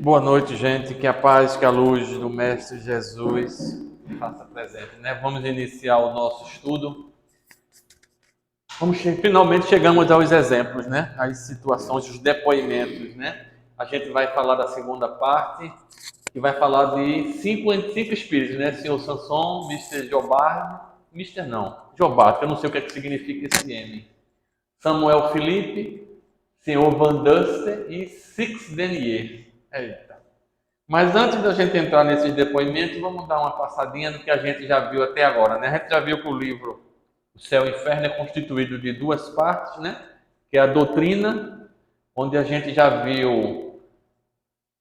Boa noite, gente. Que a paz, que a luz do Mestre Jesus faça presente, né? Vamos iniciar o nosso estudo. Finalmente chegamos aos exemplos, né? As situações, os depoimentos, né? A gente vai falar da segunda parte e vai falar de cinco espíritos, né? Senhor Sanson, Mister Jobard, Mister não, Jobard, que eu não sei o que é que significa esse M. Samuel Felipe, Senhor Van Duster e Six Denier. Eita. Mas antes da gente entrar nesses depoimentos, vamos dar uma passadinha no que a gente já viu até agora, né? A gente já viu que o livro O Céu e o Inferno é constituído de duas partes, né? Que é a doutrina, onde a gente já viu,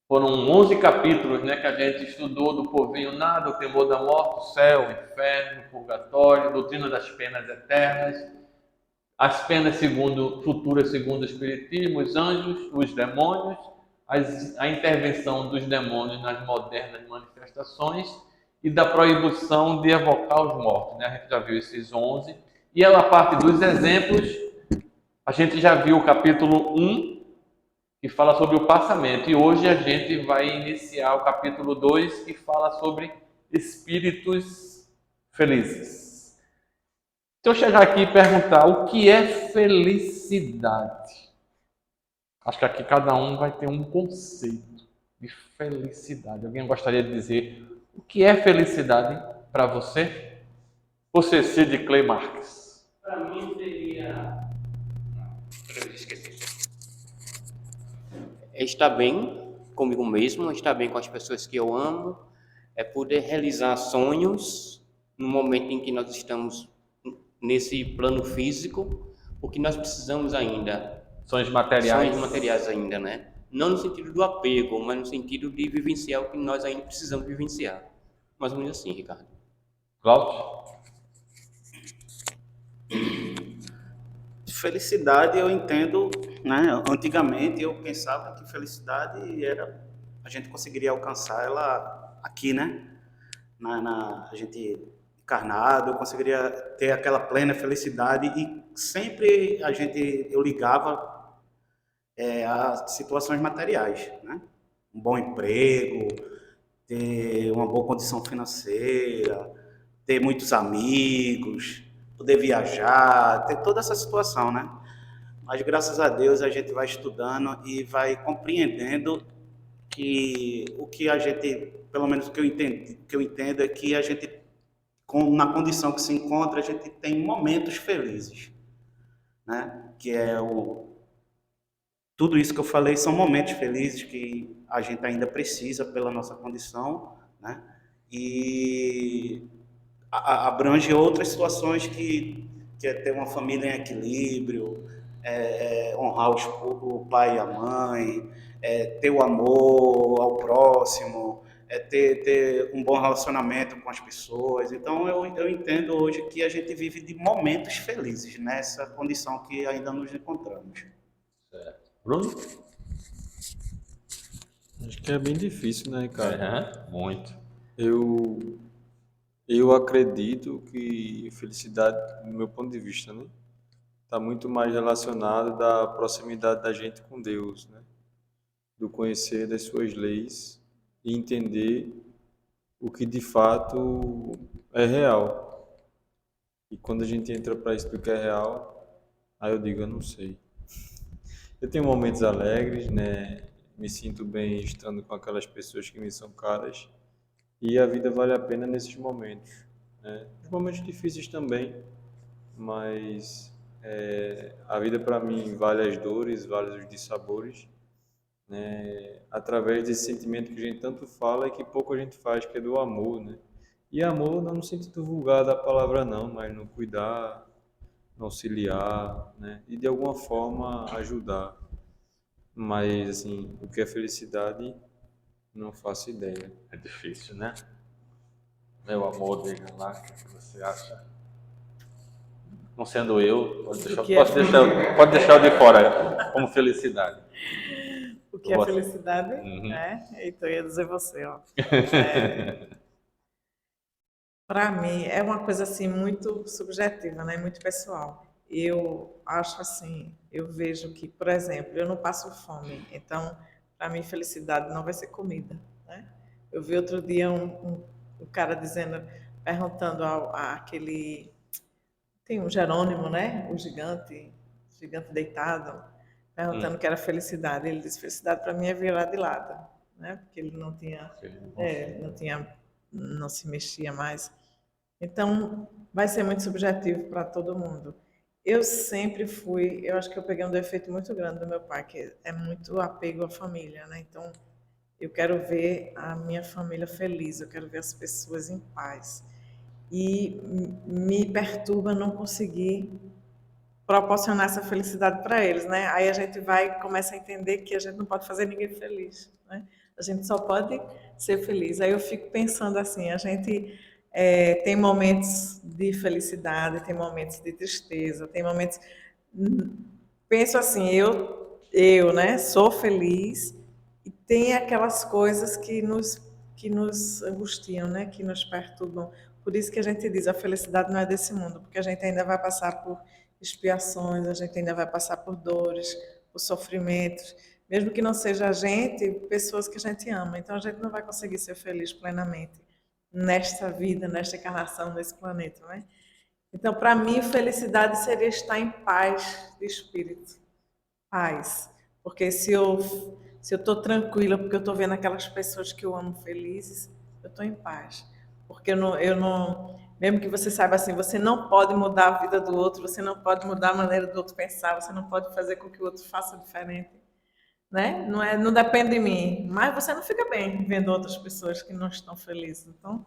foram 11 capítulos, né? Que a gente estudou do povinho nada, o temor da morte, o céu, o inferno, o purgatório, doutrina das penas eternas, as penas futuras segundo o Espiritismo, os anjos, os demônios, a intervenção dos demônios nas modernas manifestações e da proibição de evocar os mortos. Né? A gente já viu esses 11. E ela parte dos exemplos, a gente já viu o capítulo 1, que fala sobre o passamento. E hoje a gente vai iniciar o capítulo 2, que fala sobre espíritos felizes. Se eu chegar aqui e perguntar o que é felicidade, acho que aqui cada um vai ter um conceito de felicidade. Alguém gostaria de dizer o que é felicidade para você? Você, Cid Clay Marques. Para mim seria. Esqueci. É estar bem comigo mesmo, estar bem com as pessoas que eu amo, é poder realizar sonhos no momento em que nós estamos nesse plano físico, porque nós precisamos ainda. Sonhos materiais. Sonhos materiais ainda, né? Não no sentido do apego, mas no sentido de vivenciar o que nós ainda precisamos vivenciar. Mais ou menos assim, Ricardo. Cláudio? Felicidade eu entendo, né? Antigamente eu pensava que felicidade era a gente conseguiria alcançar ela aqui, né? A gente encarnado, eu conseguiria ter aquela plena felicidade e sempre eu ligava a situações materiais, né? Um bom emprego, ter uma boa condição financeira, ter muitos amigos, poder viajar, ter toda essa situação, né? Mas graças a Deus a gente vai estudando e vai compreendendo que o que a gente, pelo menos o que eu entendo é que a gente, na condição que se encontra, a gente tem momentos felizes, né? Que é tudo isso que eu falei são momentos felizes que a gente ainda precisa pela nossa condição, né? E abrange outras situações que é ter uma família em equilíbrio, honrar o pai e a mãe, ter o amor ao próximo, ter um bom relacionamento com as pessoas. Então, eu entendo hoje que a gente vive de momentos felizes nessa condição que ainda nos encontramos. Certo. Bruno? Acho que é bem difícil, né, cara? Muito. Eu acredito que felicidade, do meu ponto de vista, né, está muito mais relacionado da proximidade da gente com Deus, né? Do conhecer das suas leis e entender o que de fato é real. E quando a gente entra para isso do que é real, aí eu digo, eu não sei. Eu tenho momentos alegres, né? Me sinto bem estando com aquelas pessoas que me são caras. E a vida vale a pena nesses momentos, né? Os momentos difíceis também, mas a vida para mim vale as dores, vale os dissabores, né? Através desse sentimento que a gente tanto fala e que pouco a gente faz, que é do amor, né? E amor não no sentido vulgar da palavra não, mas no cuidar, no auxiliar, né? E de alguma forma ajudar. Mas assim, o que é felicidade, não faço ideia. É difícil, né? Meu amor, diga lá o que você acha. Não sendo eu, pode deixar eu de fora como felicidade. O que é felicidade? Né? Então eu ia dizer você, ó. Para mim é uma coisa assim muito subjetiva, né? Muito pessoal. Eu acho assim, eu vejo que, por exemplo, eu não passo fome, então Para mim, felicidade não vai ser comida, né? Eu vi outro dia um cara dizendo, perguntando àquele... Tem um Jerônimo, né? O gigante deitado, perguntando o que era felicidade. Ele disse, felicidade para mim é virar de lado, né? Porque ele não tinha, não se mexia mais. Então, vai ser muito subjetivo para todo mundo. Eu sempre fui, eu acho que eu peguei um defeito muito grande do meu pai, que é muito apego à família, né? Então, eu quero ver a minha família feliz, eu quero ver as pessoas em paz. E me perturba não conseguir proporcionar essa felicidade para eles, né? Aí a gente começa a entender que a gente não pode fazer ninguém feliz, né? A gente só pode ser feliz. Aí eu fico pensando assim, a gente tem momentos de felicidade, tem momentos de tristeza, tem momentos... Penso assim, né, sou feliz e tem aquelas coisas que nos angustiam, né, que nos perturbam. Por isso que a gente diz, a felicidade não é desse mundo, porque a gente ainda vai passar por expiações, a gente ainda vai passar por dores, por sofrimentos, mesmo que não seja a gente, pessoas que a gente ama. Então a gente não vai conseguir ser feliz plenamente nesta vida, nesta encarnação, nesse planeta, né? Então, para mim, felicidade seria estar em paz de espírito, paz. Porque se eu estou tranquila, porque eu estou vendo aquelas pessoas que eu amo felizes, eu estou em paz. Porque eu não, mesmo que você saiba assim, você não pode mudar a vida do outro, você não pode mudar a maneira do outro pensar, você não pode fazer com que o outro faça diferente, né? Não depende de mim. Mas você não fica bem vendo outras pessoas que não estão felizes. Então,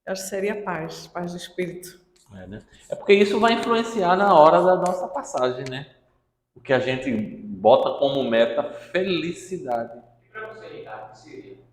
eu acho que seria paz, paz de espírito. Né? É porque isso vai influenciar na hora da nossa passagem, né? O que a gente bota como meta, felicidade. E para você, Ricardo, que seria?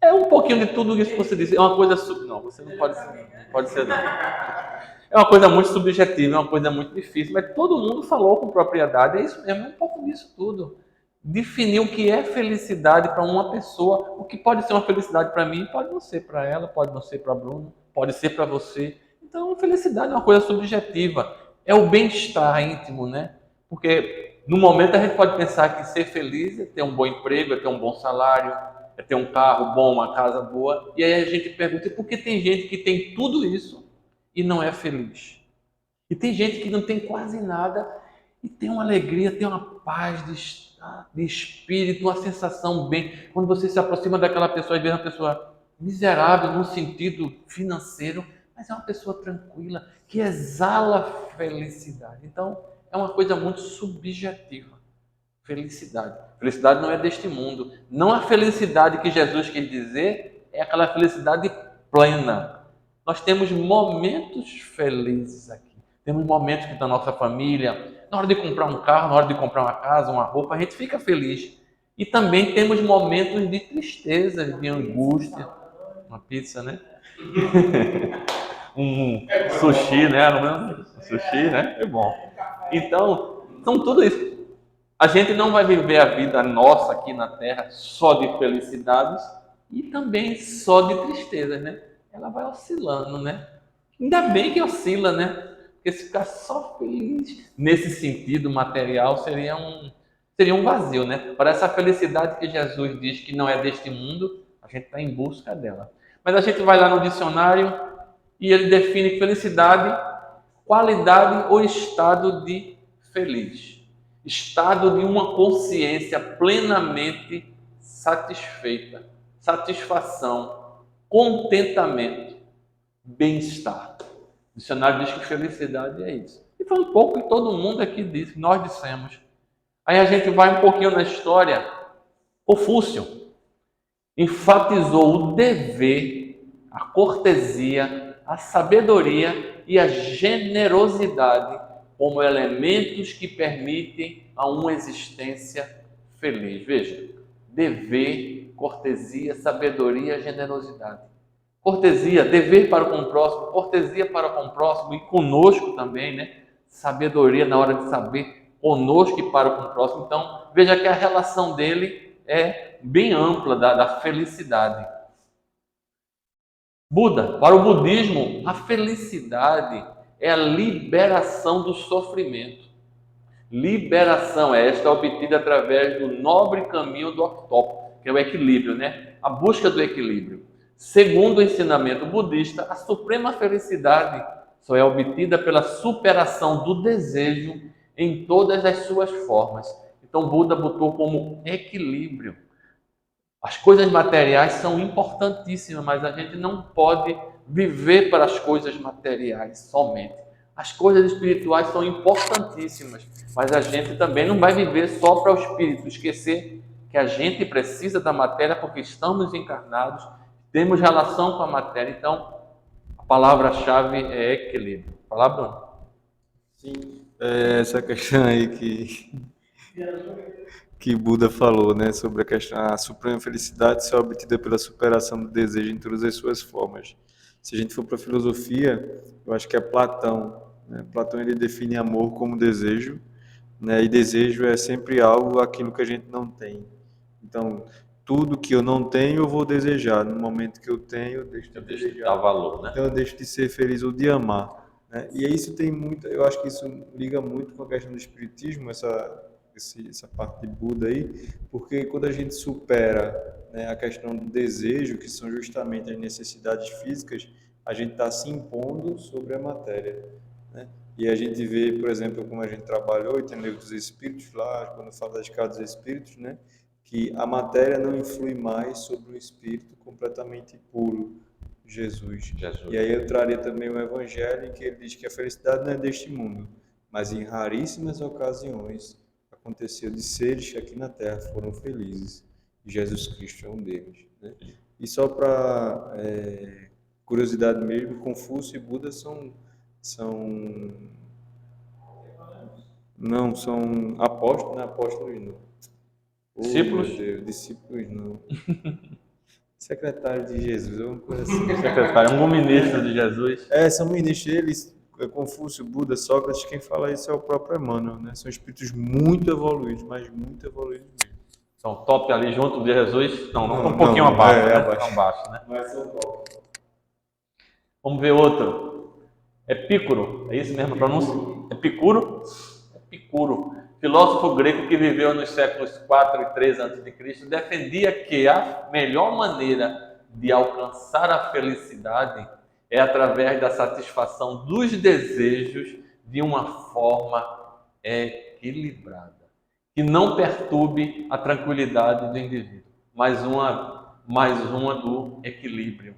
É um pouquinho de tudo isso que você disse. É uma coisa... Não, você não pode ser, não pode ser, não. É uma coisa muito subjetiva, é uma coisa muito difícil, mas todo mundo falou com propriedade. É isso mesmo, é um pouco disso tudo. Definir o que é felicidade para uma pessoa. O que pode ser uma felicidade para mim, pode não ser para ela, pode não ser para Bruno, pode ser para você. Então, felicidade é uma coisa subjetiva. É o bem-estar íntimo, né? Porque no momento a gente pode pensar que ser feliz é ter um bom emprego, é ter um bom salário, é ter um carro bom, uma casa boa. E aí a gente pergunta, por que tem gente que tem tudo isso e não é feliz? E tem gente que não tem quase nada e tem uma alegria, tem uma paz de espírito, uma sensação bem. Quando você se aproxima daquela pessoa e vê uma pessoa miserável no sentido financeiro, mas é uma pessoa tranquila, que exala felicidade. Então, é uma coisa muito subjetiva. Felicidade. Felicidade não é deste mundo. Não a felicidade que Jesus quis dizer é aquela felicidade plena. Nós temos momentos felizes aqui. Temos momentos que da nossa família, na hora de comprar um carro, na hora de comprar uma casa, uma roupa, a gente fica feliz. E também temos momentos de tristeza, de angústia. Uma pizza, né? Um sushi, né? Sushi, né? É bom. Então, são tudo isso. A gente não vai viver a vida nossa aqui na Terra só de felicidades e também só de tristezas, né? Ela vai oscilando, né? Ainda bem que oscila, né? Porque se ficar só feliz nesse sentido material seria um vazio, né? Para essa felicidade que Jesus diz que não é deste mundo, a gente está em busca dela. Mas a gente vai lá no dicionário e ele define felicidade, qualidade ou estado de feliz. Estado de uma consciência plenamente satisfeita, satisfação, contentamento, bem-estar. O dicionário diz que felicidade é isso. E foi um pouco que todo mundo aqui disse, nós dissemos. Aí a gente vai um pouquinho na história. Confúcio enfatizou o dever, a cortesia, a sabedoria e a generosidade como elementos que permitem a uma existência feliz. Veja, dever, cortesia, sabedoria, generosidade. Cortesia, dever para com o próximo, cortesia para com o próximo e conosco também, né? Sabedoria na hora de saber, conosco e para com o próximo. Então, veja que a relação dele é bem ampla da felicidade. Buda, para o budismo, a felicidade é a liberação do sofrimento. Liberação é esta obtida através do nobre caminho do ortopo, que é o equilíbrio, né? A busca do equilíbrio. Segundo o ensinamento budista, a suprema felicidade só é obtida pela superação do desejo em todas as suas formas. Então, Buda botou como equilíbrio. As coisas materiais são importantíssimas, mas a gente não pode viver para as coisas materiais somente. As coisas espirituais são importantíssimas, mas a gente também não vai viver só para o espírito, esquecer que a gente precisa da matéria porque estamos encarnados, temos relação com a matéria. Então, a palavra-chave é equilíbrio. Fala, Bruno. Sim, essa questão aí que Buda falou, né, sobre a questão, a suprema felicidade só é obtida pela superação do desejo em todas as suas formas. Se a gente for para a filosofia, eu acho que é Platão, né? Platão ele define amor como desejo, né, e desejo é sempre algo, aquilo que a gente não tem. Então, tudo que eu não tenho, eu vou desejar. No momento que eu tenho, eu deixo de Eu deixo de desejar. dar valor, né? Então, eu deixo de ser feliz ou de amar, né? E isso tem muito, eu acho que isso liga muito com a questão do espiritismo, essa parte de Buda aí, porque quando a gente supera, né, a questão do desejo, que são justamente as necessidades físicas, a gente está se impondo sobre a matéria, né? E a gente vê, por exemplo, como a gente trabalhou e tem o livro dos Espíritos lá, quando fala da escala dos Espíritos, né, que a matéria não influi mais sobre o Espírito completamente puro, Jesus. E aí eu traria também o Evangelho, em que ele diz que a felicidade não é deste mundo, mas em raríssimas ocasiões aconteceu de seres que aqui na Terra foram felizes. E Jesus Cristo é um deles, né? E só para curiosidade mesmo, Confúcio e Buda são apóstolos, não é apóstolos não. Discípulos? Meu Deus, discípulos não. Secretário de Jesus, alguma coisa assim. Secretário, um ministro de Jesus. São ministros, eles, Confúcio, Buda, Sócrates, quem fala isso é o próprio Emmanuel, né? São espíritos muito evoluídos, mas muito evoluídos mesmo. São top ali junto de Jesus? Não, Não, um pouquinho não, abaixo, né? abaixo. Tão baixo, né? Mas são top. Vamos ver outro. Epicuro, é isso mesmo a pronúncia? Epicuro? Epicuro, filósofo grego que viveu nos séculos 4 e 3 a.C., defendia que a melhor maneira de alcançar a felicidade é através da satisfação dos desejos de uma forma equilibrada, que não perturbe a tranquilidade do indivíduo. Mais uma do equilíbrio.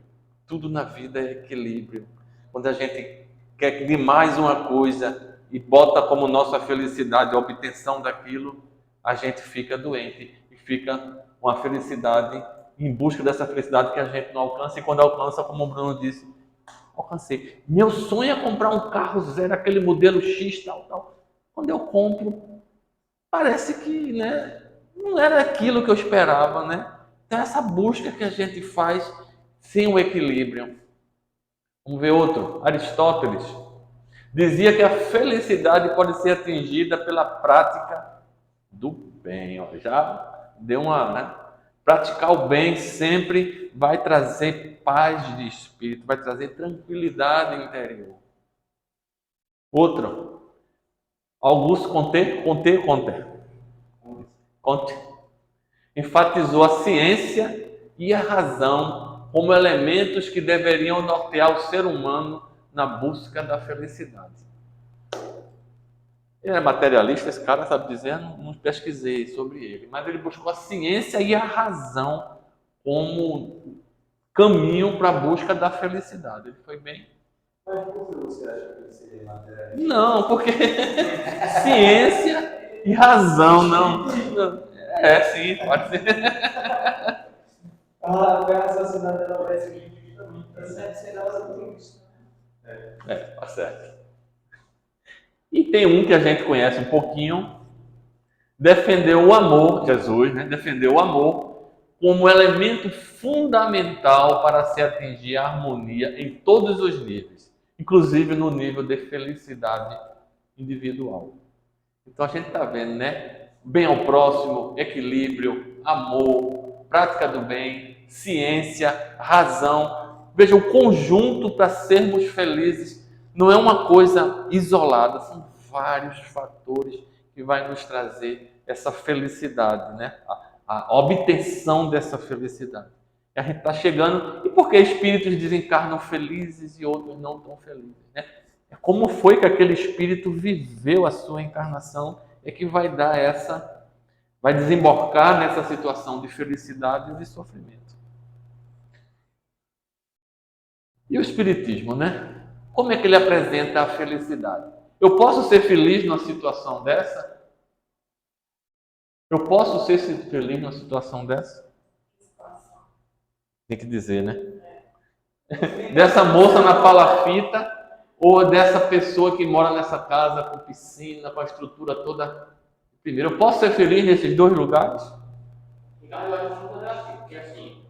Tudo na vida é equilíbrio. Quando a gente quer demais uma coisa e bota como nossa felicidade a obtenção daquilo, a gente fica doente e fica com a felicidade, em busca dessa felicidade que a gente não alcança, e quando alcança, como o Bruno disse, alcancei. Meu sonho é comprar um carro zero, aquele modelo X, tal. Quando eu compro, parece que, né, não era aquilo que eu esperava, né? Então essa busca que a gente faz sem o equilíbrio. Vamos ver outro. Aristóteles dizia que a felicidade pode ser atingida pela prática do bem. Ó, já deu uma, né? Praticar o bem sempre vai trazer paz de espírito, vai trazer tranquilidade interior. Outro. Augusto Comte enfatizou a ciência e a razão como elementos que deveriam nortear o ser humano na busca da felicidade. Ele é materialista, esse cara sabe dizer, não pesquisei sobre ele, mas ele buscou a ciência e a razão como caminho para a busca da felicidade. Ele foi bem. Mas por que você acha que ele seria materialista? Não, porque ciência e razão, não. Sim, pode ser. A sociedade ela vai ser justamente para ser Tá certo. E tem um que a gente conhece um pouquinho, defendeu o amor, Jesus, né? Defendeu o amor como elemento fundamental para se atingir a harmonia em todos os níveis, inclusive no nível de felicidade individual. Então a gente está vendo, né? Bem ao próximo, equilíbrio, amor, prática do bem, ciência, razão. Veja, o conjunto para sermos felizes não é uma coisa isolada, são vários fatores que vai nos trazer essa felicidade, né? A obtenção dessa felicidade. A gente está chegando, e por que espíritos desencarnam felizes e outros não tão felizes, né? É como foi que aquele espírito viveu a sua encarnação, é que vai dar vai desembocar nessa situação de felicidade e sofrimento. E o espiritismo, né? Como é que ele apresenta a felicidade? Eu posso ser feliz numa situação dessa? Eu posso ser feliz numa situação dessa? Tem que dizer, né? Dessa moça na palafita ou dessa pessoa que mora nessa casa com piscina, com a estrutura toda. Primeiro, eu posso ser feliz nesses dois lugares? Então, eu acho que é assim, porque assim,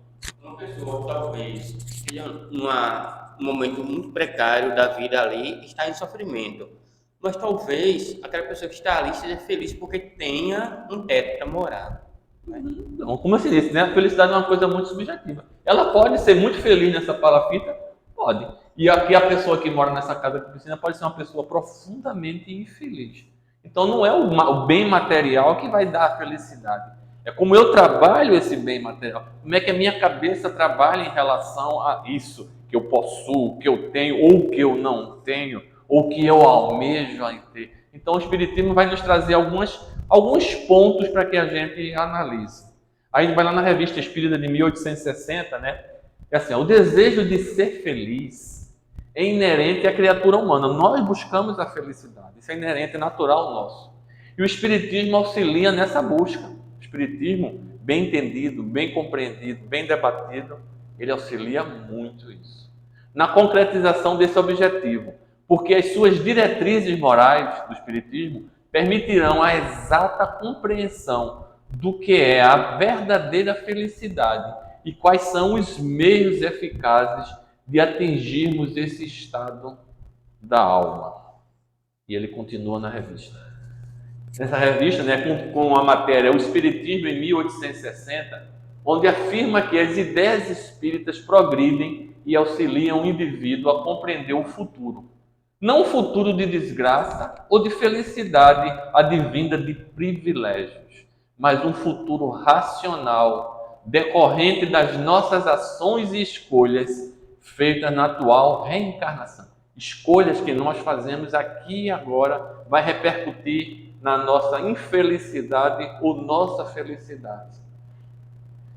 uma pessoa talvez esteja num momento muito precário da vida ali, está em sofrimento. Mas talvez aquela pessoa que está ali seja feliz porque tenha um teto para morar. Não, como eu disse, né? A felicidade é uma coisa muito subjetiva. Ela pode ser muito feliz nessa palafita? Pode. E aqui a pessoa que mora nessa casa com piscina pode ser uma pessoa profundamente infeliz. Então não é o bem material que vai dar a felicidade. É como eu trabalho esse bem material. Como é que a minha cabeça trabalha em relação a isso que eu possuo, que eu tenho ou que eu não tenho, ou que eu almejo a ter. Então o Espiritismo vai nos trazer alguns pontos para que a gente analise. Aí a gente vai lá na Revista Espírita de 1860, né? É assim, o desejo de ser feliz é inerente à criatura humana. Nós buscamos a felicidade. Isso é inerente, é natural nosso. E o Espiritismo auxilia nessa busca. O Espiritismo, bem entendido, bem compreendido, bem debatido, ele auxilia muito isso. Na concretização desse objetivo. Porque as suas diretrizes morais do Espiritismo permitirão a exata compreensão do que é a verdadeira felicidade e quais são os meios eficazes de atingirmos esse estado da alma. E ele continua na revista. Nessa revista, né, com a matéria O Espiritismo em 1860, onde afirma que as ideias espíritas progridem e auxiliam o indivíduo a compreender o futuro. Não um futuro de desgraça ou de felicidade advinda de privilégios, mas um futuro racional, decorrente das nossas ações e escolhas feitas na atual reencarnação. Escolhas que nós fazemos aqui e agora vai repercutir na nossa infelicidade ou nossa felicidade.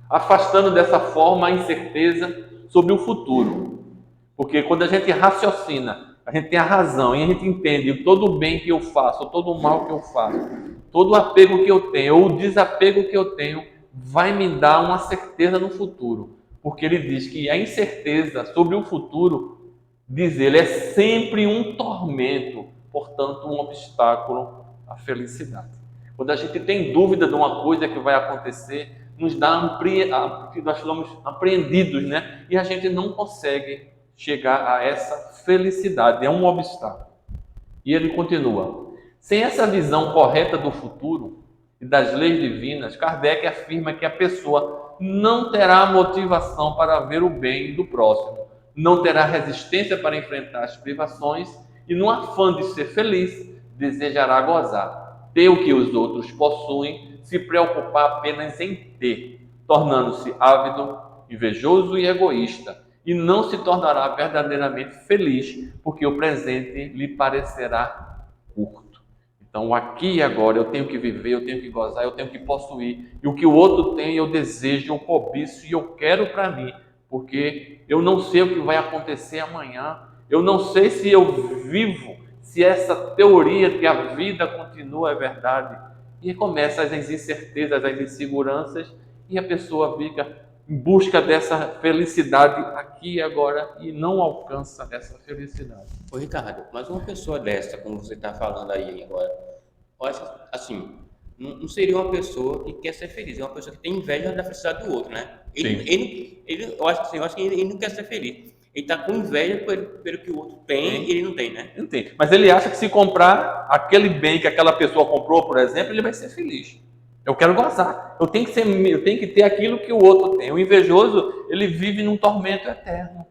Afastando dessa forma a incerteza sobre o futuro. Porque quando a gente raciocina, a gente tem a razão e a gente entende todo o bem que eu faço, todo o mal que eu faço, todo o apego que eu tenho ou o desapego que eu tenho, vai me dar uma certeza no futuro. Porque ele diz que a incerteza sobre o futuro, diz ele, é sempre um tormento, portanto um obstáculo à felicidade. Quando a gente tem dúvida de uma coisa que vai acontecer, nós somos apreendidos, né? E a gente não consegue chegar a essa felicidade, é um obstáculo. E ele continua, sem essa visão correta do futuro e das leis divinas, Kardec afirma que a pessoa não terá motivação para ver o bem do próximo, não terá resistência para enfrentar as privações e, no afã de ser feliz, desejará gozar, ter o que os outros possuem, se preocupar apenas em ter, tornando-se ávido, invejoso e egoísta, e não se tornará verdadeiramente feliz, porque o presente lhe parecerá curto. Então, aqui e agora, eu tenho que viver, eu tenho que gozar, eu tenho que possuir, e o que o outro tem, eu desejo, eu cobiço e eu quero para mim, porque eu não sei o que vai acontecer amanhã, eu não sei se eu vivo, se essa teoria que a vida continua é verdade, e começam as incertezas, as inseguranças, e a pessoa fica em busca dessa felicidade aqui e agora e não alcança essa felicidade. Ô Ricardo, mas uma pessoa dessa, como você está falando aí agora, olha, assim, não seria uma pessoa que quer ser feliz, é uma pessoa que tem inveja da felicidade do outro, né? Eu acho que ele não quer ser feliz. Ele está com inveja pelo que o outro tem e ele não tem, né? Não tem. Mas ele acha que se comprar aquele bem que aquela pessoa comprou, por exemplo, ele vai ser feliz. Eu quero gozar. Eu tenho que ter aquilo que o outro tem. O invejoso, ele vive num tormento eterno.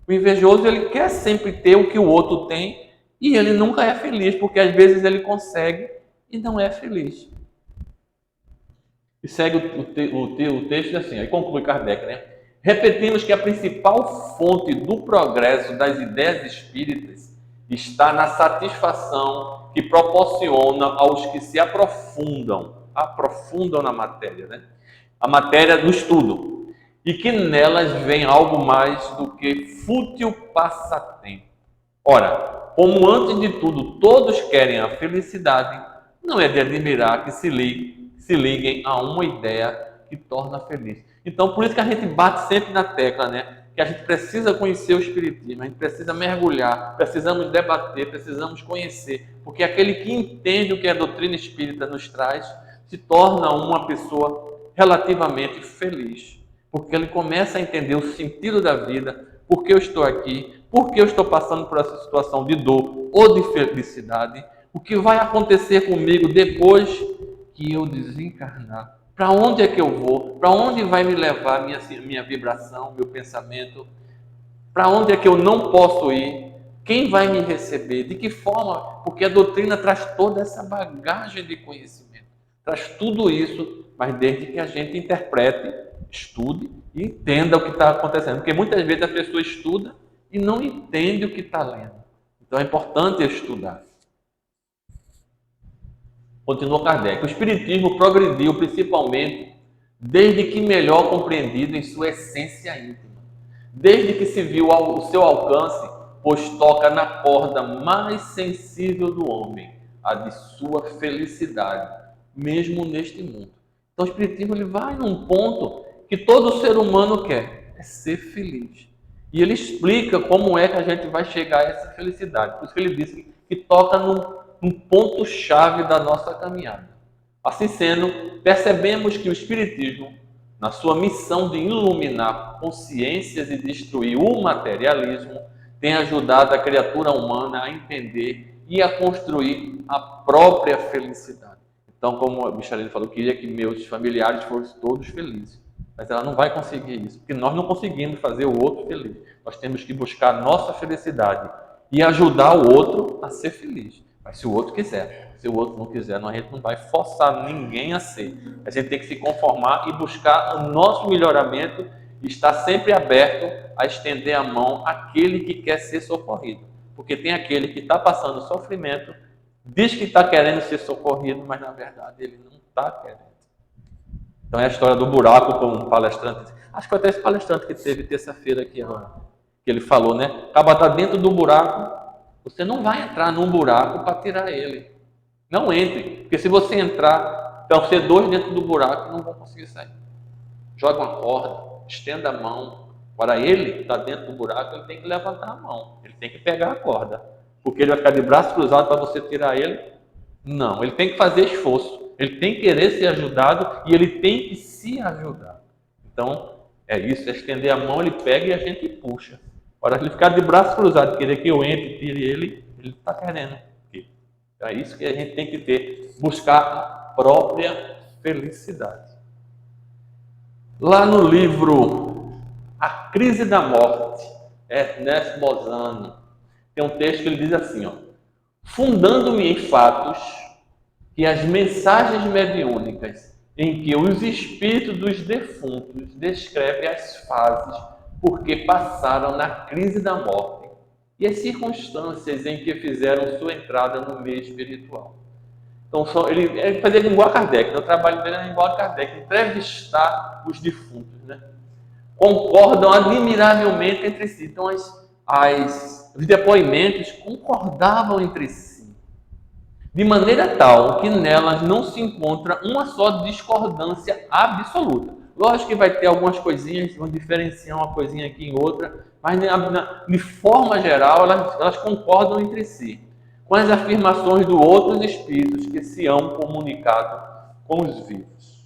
O invejoso, ele quer sempre ter o que o outro tem e ele nunca é feliz, porque às vezes ele consegue e não é feliz. E segue o texto assim, aí conclui Kardec, né? Repetimos que a principal fonte do progresso das ideias espíritas está na satisfação que proporciona aos que se aprofundam na matéria, né? A matéria do estudo, e que nelas vem algo mais do que fútil passatempo. Ora, como antes de tudo todos querem a felicidade, não é de admirar que se liguem a uma ideia que torna feliz. Então, por isso que a gente bate sempre na tecla, né? Que a gente precisa conhecer o Espiritismo, a gente precisa mergulhar, precisamos debater, precisamos conhecer, porque aquele que entende o que a doutrina espírita nos traz se torna uma pessoa relativamente feliz, porque ele começa a entender o sentido da vida, por que eu estou aqui, por que eu estou passando por essa situação de dor ou de felicidade, o que vai acontecer comigo depois que eu desencarnar. Para onde é que eu vou? Para onde vai me levar minha vibração, meu pensamento? Para onde é que eu não posso ir? Quem vai me receber? De que forma? Porque a doutrina traz toda essa bagagem de conhecimento. Traz tudo isso, mas desde que a gente interprete, estude e entenda o que está acontecendo. Porque muitas vezes a pessoa estuda e não entende o que está lendo. Então é importante estudar. Continua Kardec. O Espiritismo progrediu principalmente desde que melhor compreendido em sua essência íntima. Desde que se viu o seu alcance, pois toca na corda mais sensível do homem, a de sua felicidade, mesmo neste mundo. Então o Espiritismo ele vai num ponto que todo ser humano quer, é ser feliz. E ele explica como é que a gente vai chegar a essa felicidade. Por isso que ele diz que toca num ponto-chave da nossa caminhada. Assim sendo, percebemos que o Espiritismo, na sua missão de iluminar consciências e destruir o materialismo, tem ajudado a criatura humana a entender e a construir a própria felicidade. Então, como a Michelene falou, eu queria que meus familiares fossem todos felizes. Mas ela não vai conseguir isso, porque nós não conseguimos fazer o outro feliz. Nós temos que buscar a nossa felicidade e ajudar o outro a ser feliz. Mas se o outro quiser, se o outro não quiser, a gente não vai forçar ninguém a ser. A gente tem que se conformar e buscar o nosso melhoramento e estar sempre aberto a estender a mão àquele que quer ser socorrido. Porque tem aquele que está passando sofrimento, diz que está querendo ser socorrido, mas na verdade ele não está querendo. Então é a história do buraco, como um palestrante, acho que foi até esse palestrante que teve terça-feira aqui agora, que ele falou, né? Acaba estar dentro do buraco, você não vai entrar num buraco para tirar ele. Não entre, porque se você entrar, então ser dois dentro do buraco não vão conseguir sair. Joga uma corda, estenda a mão. Para ele estar dentro do buraco, ele tem que levantar a mão, ele tem que pegar a corda, porque ele vai ficar de braço cruzado para você tirar ele. Não, ele tem que fazer esforço. Ele tem que querer ser ajudado e ele tem que se ajudar. Então, é isso, é estender a mão, ele pega e a gente puxa. Agora, ele ficar de braço cruzado, querer que eu entre e tire ele, ele não está querendo. Então, é isso que a gente tem que ter, buscar a própria felicidade. Lá no livro A Crise da Morte, Ernest Bozano, tem um texto que ele diz assim, fundando-me em fatos que as mensagens mediúnicas em que os espíritos dos defuntos descrevem as fases por que passaram na crise da morte e as circunstâncias em que fizeram sua entrada no meio espiritual. Então, ele fazia igual a Kardec, né? O trabalho dele era igual a Kardec, entrevistar os defuntos, né? Concordam admiravelmente entre si. Então, os depoimentos concordavam entre si, de maneira tal que nelas não se encontra uma só discordância absoluta. Lógico que vai ter algumas coisinhas que vão diferenciar uma coisinha aqui em outra, mas de forma geral elas concordam entre si, com as afirmações dos outros espíritos que se hão comunicado com os vivos.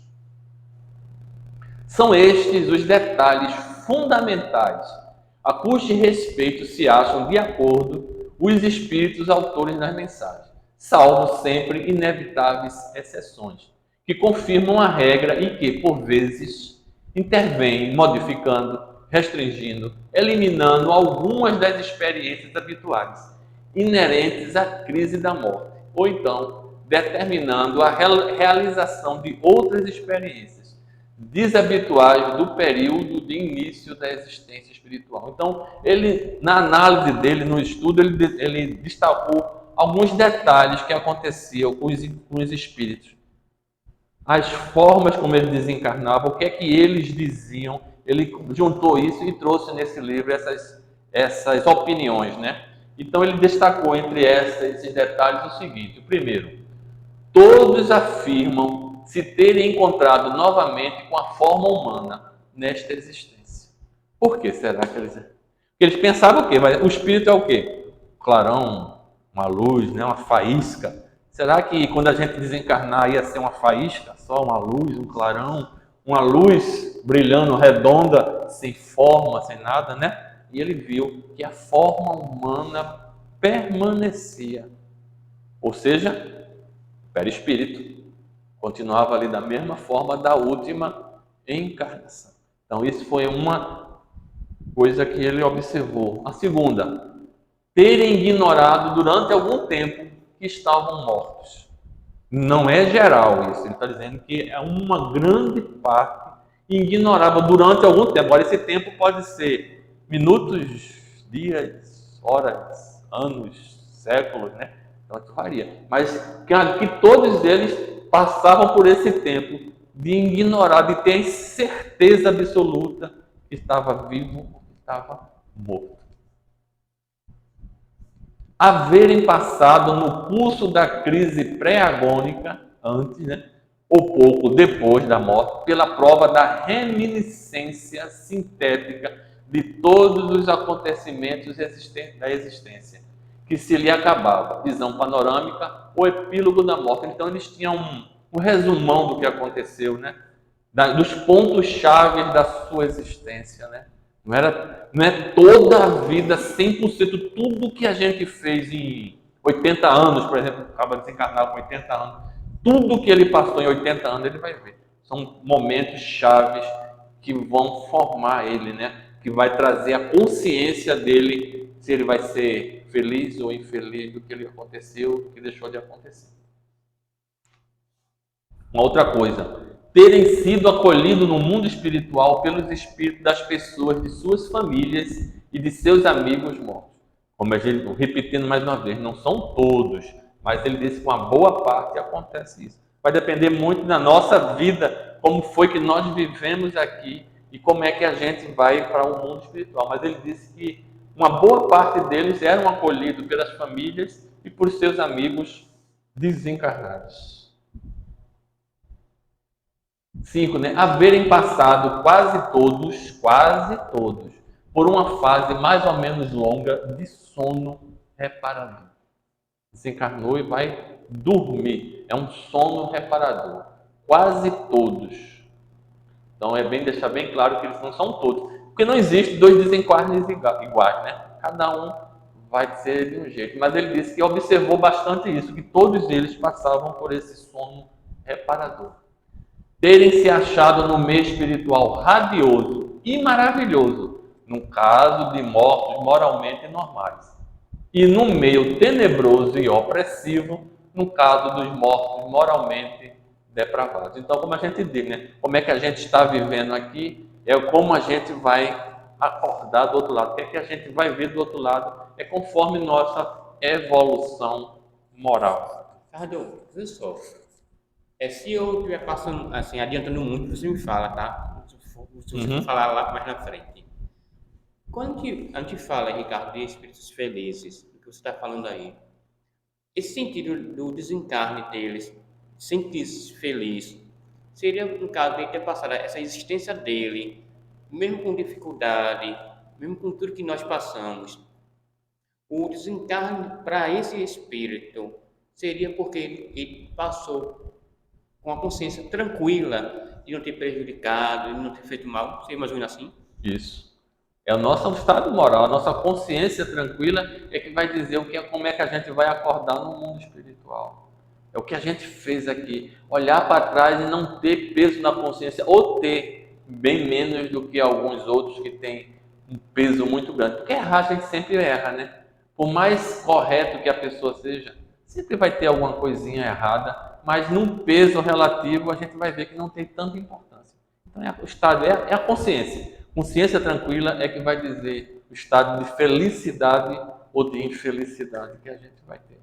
São estes os detalhes fundamentais a cujo respeito se acham de acordo os espíritos autores das mensagens, salvo sempre inevitáveis exceções, que confirmam a regra e que, por vezes, intervêm modificando, restringindo, eliminando algumas das experiências habituais, inerentes à crise da morte, ou então determinando a realização de outras experiências desabituais do período de início da existência espiritual. Então, ele, na análise dele, no estudo, ele destacou alguns detalhes que aconteciam com os espíritos, as formas como eles desencarnavam, o que é que eles diziam. Ele juntou isso e trouxe nesse livro essas opiniões, né? Então ele destacou entre esses detalhes o seguinte: o primeiro, todos afirmam se terem encontrado novamente com a forma humana nesta existência. Por que será que eles pensavam o quê? O espírito é o quê? Clarão, uma luz, né? Uma faísca. Será que quando a gente desencarnar ia ser uma faísca, só uma luz, um clarão, uma luz brilhando redonda, sem forma, sem nada, né? E ele viu que a forma humana permanecia. Ou seja, o perispírito continuava ali da mesma forma da última encarnação. Então isso foi uma coisa que ele observou. A segunda, terem ignorado durante algum tempo que estavam mortos. Não é geral isso, ele está dizendo que é uma grande parte ignorava durante algum tempo. Agora, esse tempo pode ser minutos, dias, horas, anos, séculos, né? Então, isso varia. Mas que todos eles passavam por esse tempo de ignorar, de ter certeza absoluta que estava vivo ou que estava morto. Haverem passado no curso da crise pré-agônica, antes, né, ou pouco depois da morte, pela prova da reminiscência sintética de todos os acontecimentos da existência, que se lhe acabava, visão panorâmica ou epílogo da morte. Então eles tinham um resumão do que aconteceu, né, dos pontos chaves da sua existência, né? Não é toda a vida, 100%, tudo que a gente fez em 80 anos, por exemplo, acaba desencarnado com 80 anos, tudo que ele passou em 80 anos, ele vai ver. São momentos chaves que vão formar ele, né? Que vai trazer a consciência dele, se ele vai ser feliz ou infeliz do que lhe aconteceu, do que deixou de acontecer. Uma outra coisa, terem sido acolhidos no mundo espiritual pelos espíritos das pessoas, de suas famílias e de seus amigos mortos. Como a gente, repetindo mais uma vez, não são todos, mas ele disse que com uma boa parte acontece isso. Vai depender muito da nossa vida, como foi que nós vivemos aqui e como é que a gente vai para o mundo espiritual. Mas ele disse que uma boa parte deles eram acolhidos pelas famílias e por seus amigos desencarnados. 5, né? Haverem passado quase todos, por uma fase mais ou menos longa de sono reparador. Desencarnou e vai dormir. É um sono reparador. Quase todos. Então é bem deixar bem claro que eles não são todos. Porque não existe dois desencarnes iguais, né? Cada um vai ser de um jeito. Mas ele disse que observou bastante isso, que todos eles passavam por esse sono reparador. Terem se achado no meio espiritual radioso e maravilhoso, no caso de mortos moralmente normais, e no meio tenebroso e opressivo, no caso dos mortos moralmente depravados. Então, como a gente diz, né? Como é que a gente está vivendo aqui, é como a gente vai acordar do outro lado. O que é que a gente vai ver do outro lado é conforme nossa evolução moral. Ricardo, veja só. Se eu estiver passando, assim, adiantando muito, você me fala, tá? Se você for falar lá mais na frente. Quando a gente fala, Ricardo, de espíritos felizes, do que você está falando aí, esse sentido do desencarne deles, sentir-se feliz, seria um caso de ter passado essa existência dele, mesmo com dificuldade, mesmo com tudo que nós passamos. O desencarne para esse espírito seria porque ele passou com a consciência tranquila de não ter prejudicado, de não ter feito mal. Você imagina assim? Isso. É o nosso estado moral, a nossa consciência tranquila é que vai dizer como é que a gente vai acordar no mundo espiritual. É o que a gente fez aqui. Olhar para trás e não ter peso na consciência, ou ter bem menos do que alguns outros que têm um peso muito grande. Porque errar, a gente sempre erra, né? Por mais correto que a pessoa seja, sempre vai ter alguma coisinha errada, mas num peso relativo a gente vai ver que não tem tanta importância. Então o estado é a consciência. Consciência tranquila é que vai dizer o estado de felicidade ou de infelicidade que a gente vai ter.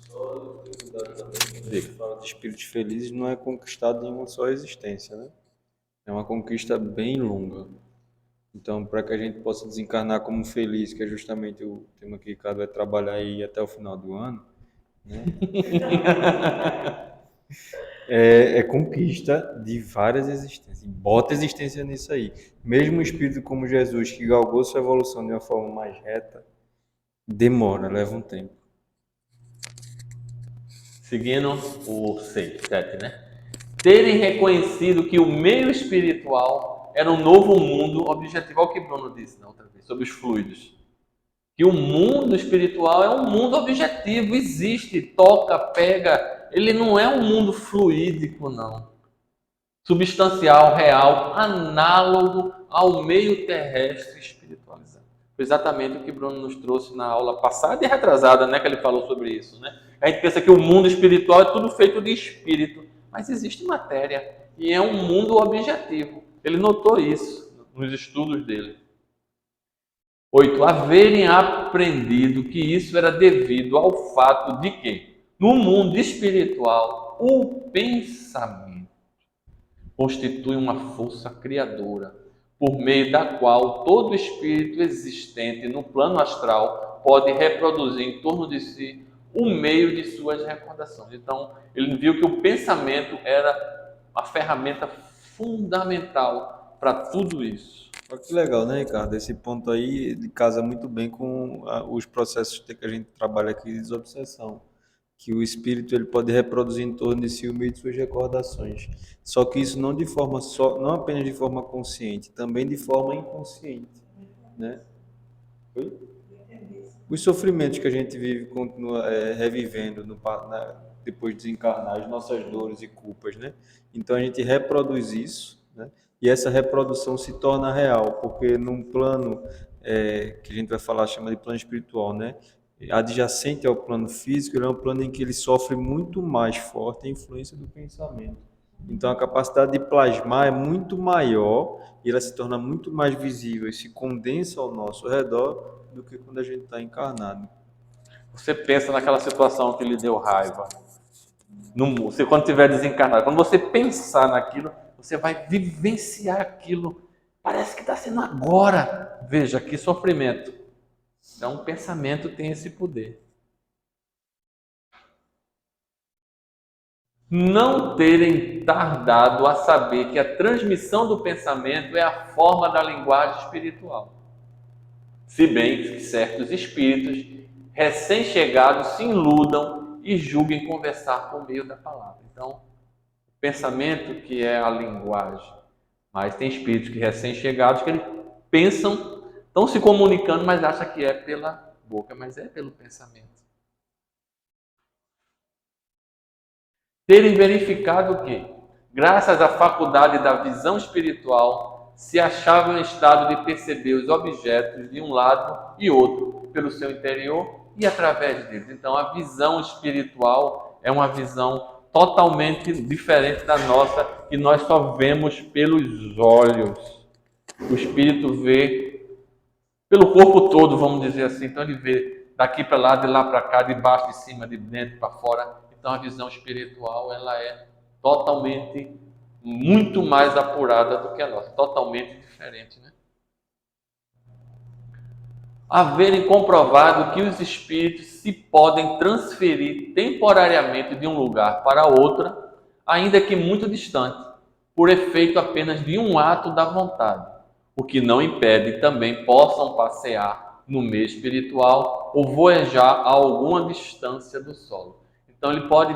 Só tem cuidado também, quando a gente fala de espíritos felizes, não é conquistado em uma só existência, né? É uma conquista bem longa. Então, para que a gente possa desencarnar como feliz, que é justamente o tema que o Ricardo vai trabalhar aí até o final do ano, né? É conquista de várias existências. E bota existência nisso aí. Mesmo um espírito como Jesus, que galgou sua evolução de uma forma mais reta, demora, leva um tempo. Seguindo o 6, 7, né? Terem reconhecido que o meio espiritual era um novo mundo objetivo. Olha o que Bruno disse na outra vez, sobre os fluidos. Que o mundo espiritual é um mundo objetivo, existe, toca, pega. Ele não é um mundo fluídico, não. Substancial, real, análogo ao meio terrestre espiritualizado. Foi exatamente o que Bruno nos trouxe na aula passada e retrasada, né, que ele falou sobre isso, né? A gente pensa que o mundo espiritual é tudo feito de espírito, mas existe matéria e é um mundo objetivo. Ele notou isso nos estudos dele. 8. Haverem aprendido que isso era devido ao fato de que, no mundo espiritual, o pensamento constitui uma força criadora, por meio da qual todo espírito existente no plano astral pode reproduzir em torno de si o meio de suas recordações. Então, ele viu que o pensamento era a ferramenta fundamental para tudo isso. Olha que legal, né, Ricardo? Esse ponto aí ele casa muito bem com os processos que a gente trabalha aqui de desobsessão. Que o espírito ele pode reproduzir em torno de si o meio de suas recordações. Só que isso não de forma só, não apenas de forma consciente, também de forma inconsciente, né? Oi? Os sofrimentos que a gente vive continua revivendo depois de desencarnar, as nossas dores e culpas, né? Então a gente reproduz isso, né? E essa reprodução se torna real, porque num plano que a gente vai falar, chama de plano espiritual, né? Adjacente ao plano físico, ele é um plano em que ele sofre muito mais forte a influência do pensamento. Então a capacidade de plasmar é muito maior e ela se torna muito mais visível e se condensa ao nosso redor do que quando a gente está encarnado. Você pensa naquela situação que lhe deu raiva. Você, quando estiver desencarnado, quando você pensar naquilo, você vai vivenciar aquilo. Parece que está sendo agora. Veja que sofrimento. Então, o pensamento tem esse poder. Não terem tardado a saber que a transmissão do pensamento é a forma da linguagem espiritual. Se bem que certos espíritos recém-chegados se iludam e julguem conversar por meio da palavra. Então, o pensamento que é a linguagem. Mas tem espíritos que recém-chegados que eles pensam, estão se comunicando, mas acham que é pela boca, mas é pelo pensamento. Terem verificado que, graças à faculdade da visão espiritual, se achavam em estado de perceber os objetos de um lado e outro pelo seu interior e através deles. Então, a visão espiritual é uma visão totalmente diferente da nossa, que nós só vemos pelos olhos. O espírito vê pelo corpo todo, vamos dizer assim. Então, ele vê daqui para lá, de lá para cá, de baixo, de cima, de dentro para fora. Então, a visão espiritual ela é totalmente, muito mais apurada do que a nossa, totalmente diferente, né? Haverem comprovado que os espíritos se podem transferir temporariamente de um lugar para outro, ainda que muito distante, por efeito apenas de um ato da vontade, o que não impede que também possam passear no meio espiritual ou voyajar a alguma distância do solo. Então ele pode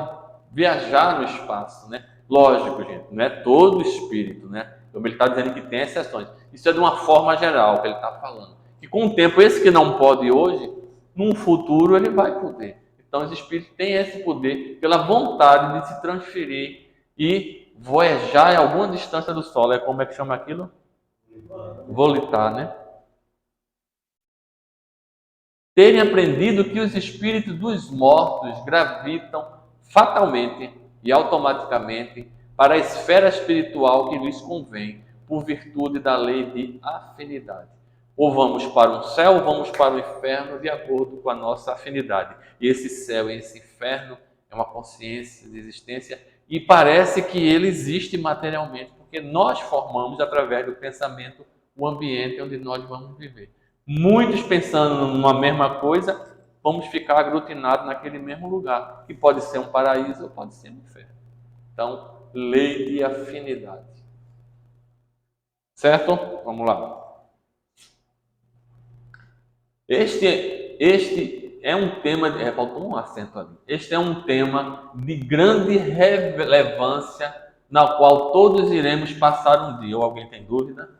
viajar no espaço, né? Lógico, gente, não é todo espírito, né? Como ele está dizendo que tem exceções. Isso é de uma forma geral que ele está falando. E com o tempo, esse que não pode hoje, num futuro ele vai poder. Então os espíritos têm esse poder pela vontade de se transferir e voyajar em alguma distância do solo. É como é que chama aquilo? Volitar, né? terem aprendido que os espíritos dos mortos gravitam fatalmente e automaticamente para a esfera espiritual que lhes convém, por virtude da lei de afinidade. Ou vamos para um céu, ou vamos para o inferno, de acordo com a nossa afinidade. E esse céu e esse inferno é uma consciência de existência, e parece que ele existe materialmente, porque nós formamos, através do pensamento, o ambiente onde nós vamos viver. Muitos pensando numa mesma coisa, vamos ficar aglutinados naquele mesmo lugar, que pode ser um paraíso ou pode ser um inferno. Então, lei de afinidade. Certo? Vamos lá. Este é um tema, faltou um acento ali. Este é um tema de grande relevância, na qual todos iremos passar um dia. Ou alguém tem dúvida?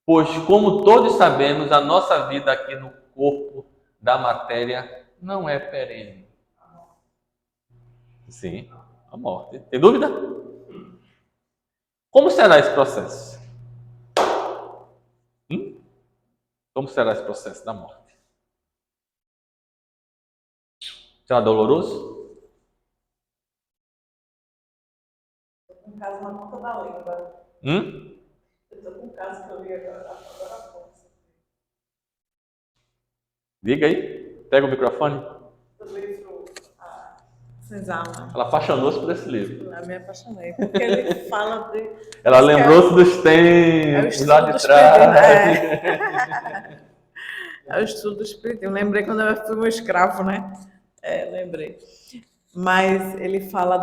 Pois, como todos sabemos, a nossa vida aqui no corpo da matéria não é perene. Sim, a morte. Tem dúvida? Como será esse processo? Como será esse processo da morte? Será doloroso? Um caso na ponta da língua. Eu estou com um caso que eu li agora há pouco. Diga aí. Pega o microfone. Do livro Senzala. Ela apaixonou-se por esse livro. Eu me apaixonei, porque ele fala de... Ela lembrou-se dos tempos lá de trás. É o estudo do espiritismo. Lembrei quando eu fui um escravo, né? Lembrei. Mas ele fala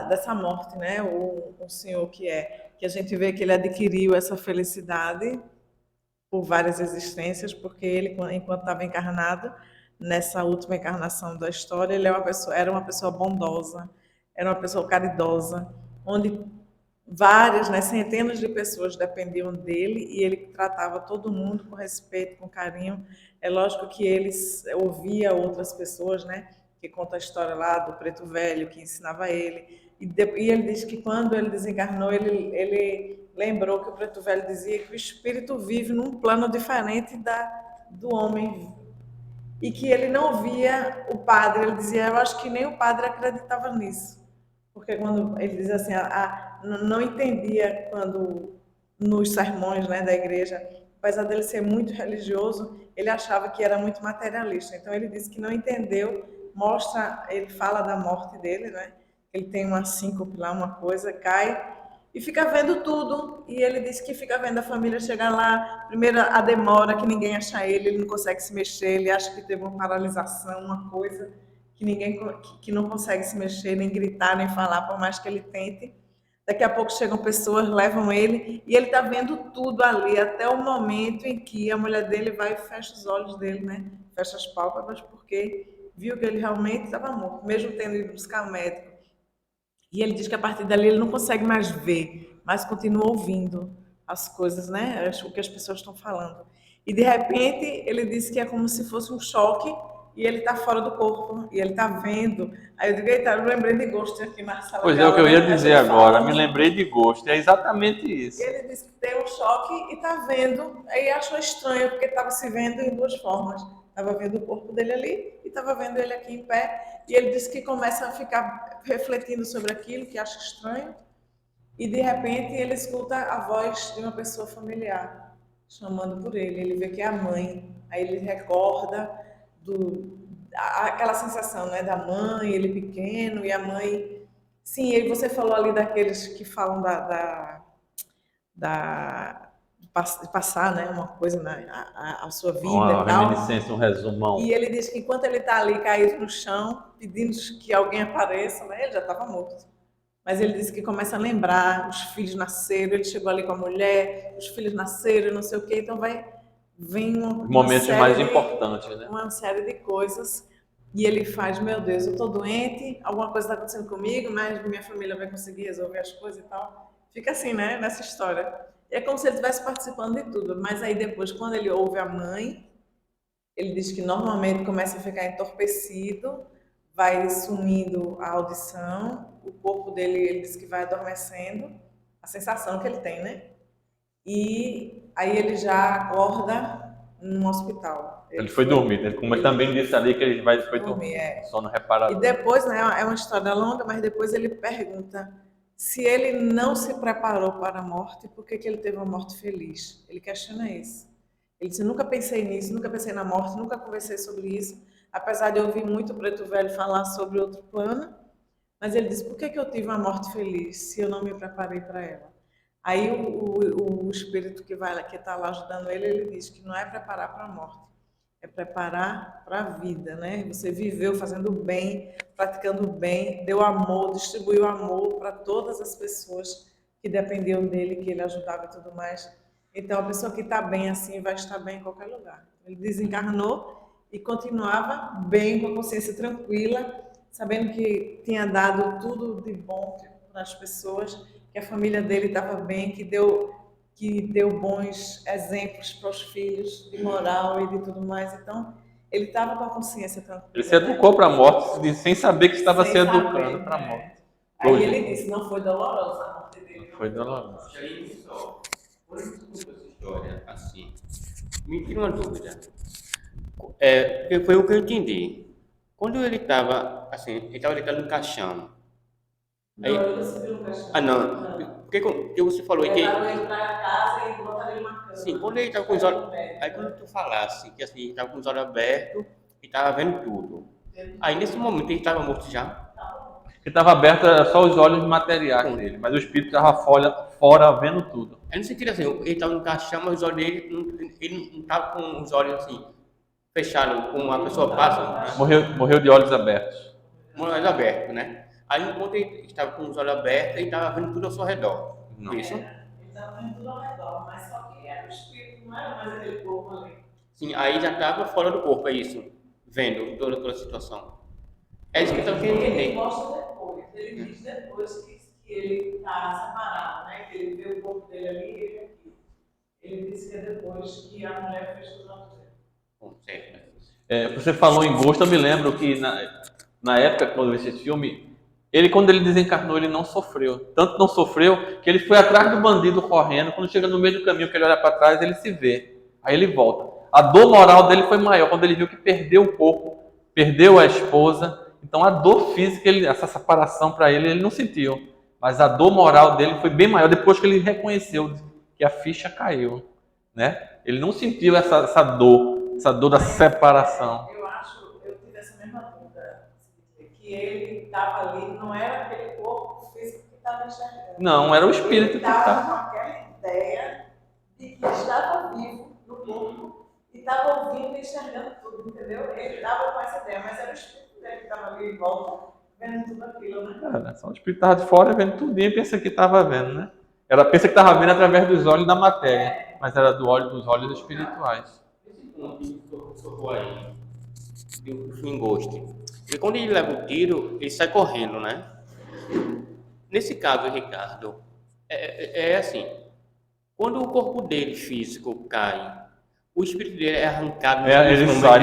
dessa morte, né? O senhor que a gente vê que ele adquiriu essa felicidade por várias existências, porque ele, enquanto estava encarnado, nessa última encarnação da história, ele era uma pessoa bondosa, era uma pessoa caridosa, onde várias, né, centenas de pessoas dependiam dele, e ele tratava todo mundo com respeito, com carinho. É lógico que ele ouvia outras pessoas, né, que conta a história lá do preto velho, que ensinava ele, e ele diz que quando ele desencarnou, ele lembrou que o preto velho dizia que o espírito vive num plano diferente do homem, e que ele não via o padre. Ele dizia, eu acho que nem o padre acreditava nisso, porque quando ele diz assim, não entendia quando nos sermões, né, da igreja, apesar dele ser muito religioso, ele achava que era muito materialista. Então ele disse que não entendeu. Ele fala da morte dele, né? Ele tem uma síncope lá, uma coisa, cai e fica vendo tudo. E ele disse que fica vendo a família chegar lá, primeiro a demora, que ninguém acha ele não consegue se mexer, ele acha que teve uma paralisação, uma coisa que não consegue se mexer, nem gritar, nem falar, por mais que ele tente. Daqui a pouco chegam pessoas, levam ele, e ele está vendo tudo ali, até o momento em que a mulher dele vai e fecha os olhos dele, né? Fecha as pálpebras, porque viu que ele realmente estava morto, mesmo tendo ido buscar o médico. E ele diz que a partir dali ele não consegue mais ver, mas continua ouvindo as coisas, né? O que as pessoas estão falando. E de repente ele disse que é como se fosse um choque, e ele está fora do corpo, e ele está vendo. Aí eu digo, eita, eu lembrei de Ghost aqui na sala. Pois é, o que eu ia dizer agora, me lembrei de Ghost, é exatamente isso. Ele disse que tem um choque e está vendo, aí achou estranho, porque estava se vendo em duas formas. Estava vendo o corpo dele ali e estava vendo ele aqui em pé. E ele disse que começa a ficar refletindo sobre aquilo, que acha estranho. E de repente ele escuta a voz de uma pessoa familiar chamando por ele. Ele vê que é a mãe. Aí ele recorda aquela sensação, né, da mãe, ele pequeno e a mãe. Sim, e você falou ali daqueles que falam de passar, né, uma coisa a sua vida uma e tal. reminiscência, um resumão. E ele diz que enquanto ele está ali caído no chão, pedindo que alguém apareça, né, ele já estava morto. Mas ele disse que começa a lembrar, os filhos nasceram, ele chegou ali com a mulher, os filhos nasceram, não sei o quê, então vem momentos mais importantes, né? Uma série de coisas. E ele faz, meu Deus, eu estou doente, alguma coisa está acontecendo comigo, mas minha família vai conseguir resolver as coisas e tal. Fica assim, né, nessa história. É como se ele estivesse participando de tudo, mas aí depois, quando ele ouve a mãe, ele diz que normalmente começa a ficar entorpecido, vai sumindo a audição, o corpo dele, ele diz que vai adormecendo, a sensação que ele tem, né? E aí ele já acorda num hospital. Ele foi dormir, né? Como ele também disse ali que ele foi dormir, dormir. Sono reparador. E depois, né, é uma história longa, mas depois ele pergunta se ele não se preparou para a morte, por que ele teve uma morte feliz? Ele questiona isso. Ele disse, nunca pensei nisso, nunca pensei na morte, nunca conversei sobre isso, apesar de eu ouvir muito o Preto Velho falar sobre outro plano, mas ele disse, por que eu tive uma morte feliz se eu não me preparei para ela? Aí o espírito que está lá ajudando ele diz que não é preparar para a morte, é preparar para a vida, né? Você viveu fazendo bem, praticando bem, deu amor, distribuiu amor para todas as pessoas que dependiam dele, que ele ajudava e tudo mais. Então, a pessoa que está bem assim vai estar bem em qualquer lugar. Ele desencarnou e continuava bem, com a consciência tranquila, sabendo que tinha dado tudo de bom para as pessoas, que a família dele estava bem, que deu bons exemplos para os filhos de moral e de tudo mais. Então, ele estava com a consciência tranquila. Ele se educou para a morte sem saber que estava se educando para a morte. Aí ele disse, não foi dolorosa a morte dele. Foi dolorosa. Quando eu escuto essa história assim, me tira uma dúvida. Porque foi o que eu entendi. Quando ele estava assim, ele estava deitado no caixão. Aí, Não, ele não subiu no caixão. não. Porque você falou que levaram ele para casa e botaram ele numa cama. sim, quando ele estava com os olhos, aí quando tu falasse que assim, ele estava com os olhos abertos e estava vendo tudo. Aí nesse momento ele estava morto já. Que estava aberto era só os olhos materiais dele, mas o espírito estava fora vendo tudo. Aí no sentido assim, ele estava no caixão, mas os olhos dele, ele não estava com os olhos assim, fechados, como a pessoa passa, né? Morreu de olhos abertos. Olhos abertos, né? Aí enquanto ele estava com os olhos abertos, ele estava vendo tudo ao seu redor. Não. Isso? Ele estava vendo tudo ao redor, mas só que era o espírito, não era mais aquele corpo ali. Sim, aí já estava fora do corpo, é isso. Vendo toda a situação. É isso que eu estava querendo Ele entender. mostra depois, ele diz depois que ele está separado, né? Que ele vê o corpo dele ali e ele aqui. Ele disse que é depois que a mulher fez os olhos dele. Bom, certo. Você falou em gosto, eu me lembro que na época quando eu vi esse filme, quando ele desencarnou, ele não sofreu. Tanto não sofreu que ele foi atrás do bandido correndo. Quando chega no meio do caminho, que ele olha para trás, ele se vê. Aí ele volta. A dor moral dele foi maior quando ele viu que perdeu o corpo, perdeu a esposa. Então a dor física, essa separação para ele não sentiu. Mas a dor moral dele foi bem maior depois que ele reconheceu que a ficha caiu, né? Ele não sentiu essa dor da separação. Eu tive essa mesma dúvida, que ele estava ali, não era aquele corpo físico que estava enxergando. Não, era o espírito que estava estava. com aquela ideia de que estava vivo no corpo e estava ouvindo e enxergando tudo, entendeu? Ele estava com essa ideia, mas era o espírito dele que estava ali em volta, vendo tudo aquilo, né? Cara, só o espírito estava de fora vendo tudinho e pensa que estava vendo, né? Pensa que estava vendo através dos olhos da matéria, mas era dos olhos espirituais. Esse ponto que tocou aí, do Fingoste. E quando ele leva o tiro, ele sai correndo, né? Nesse caso, Ricardo, é assim, quando o corpo dele físico cai, o espírito dele é arrancado. Ele sai.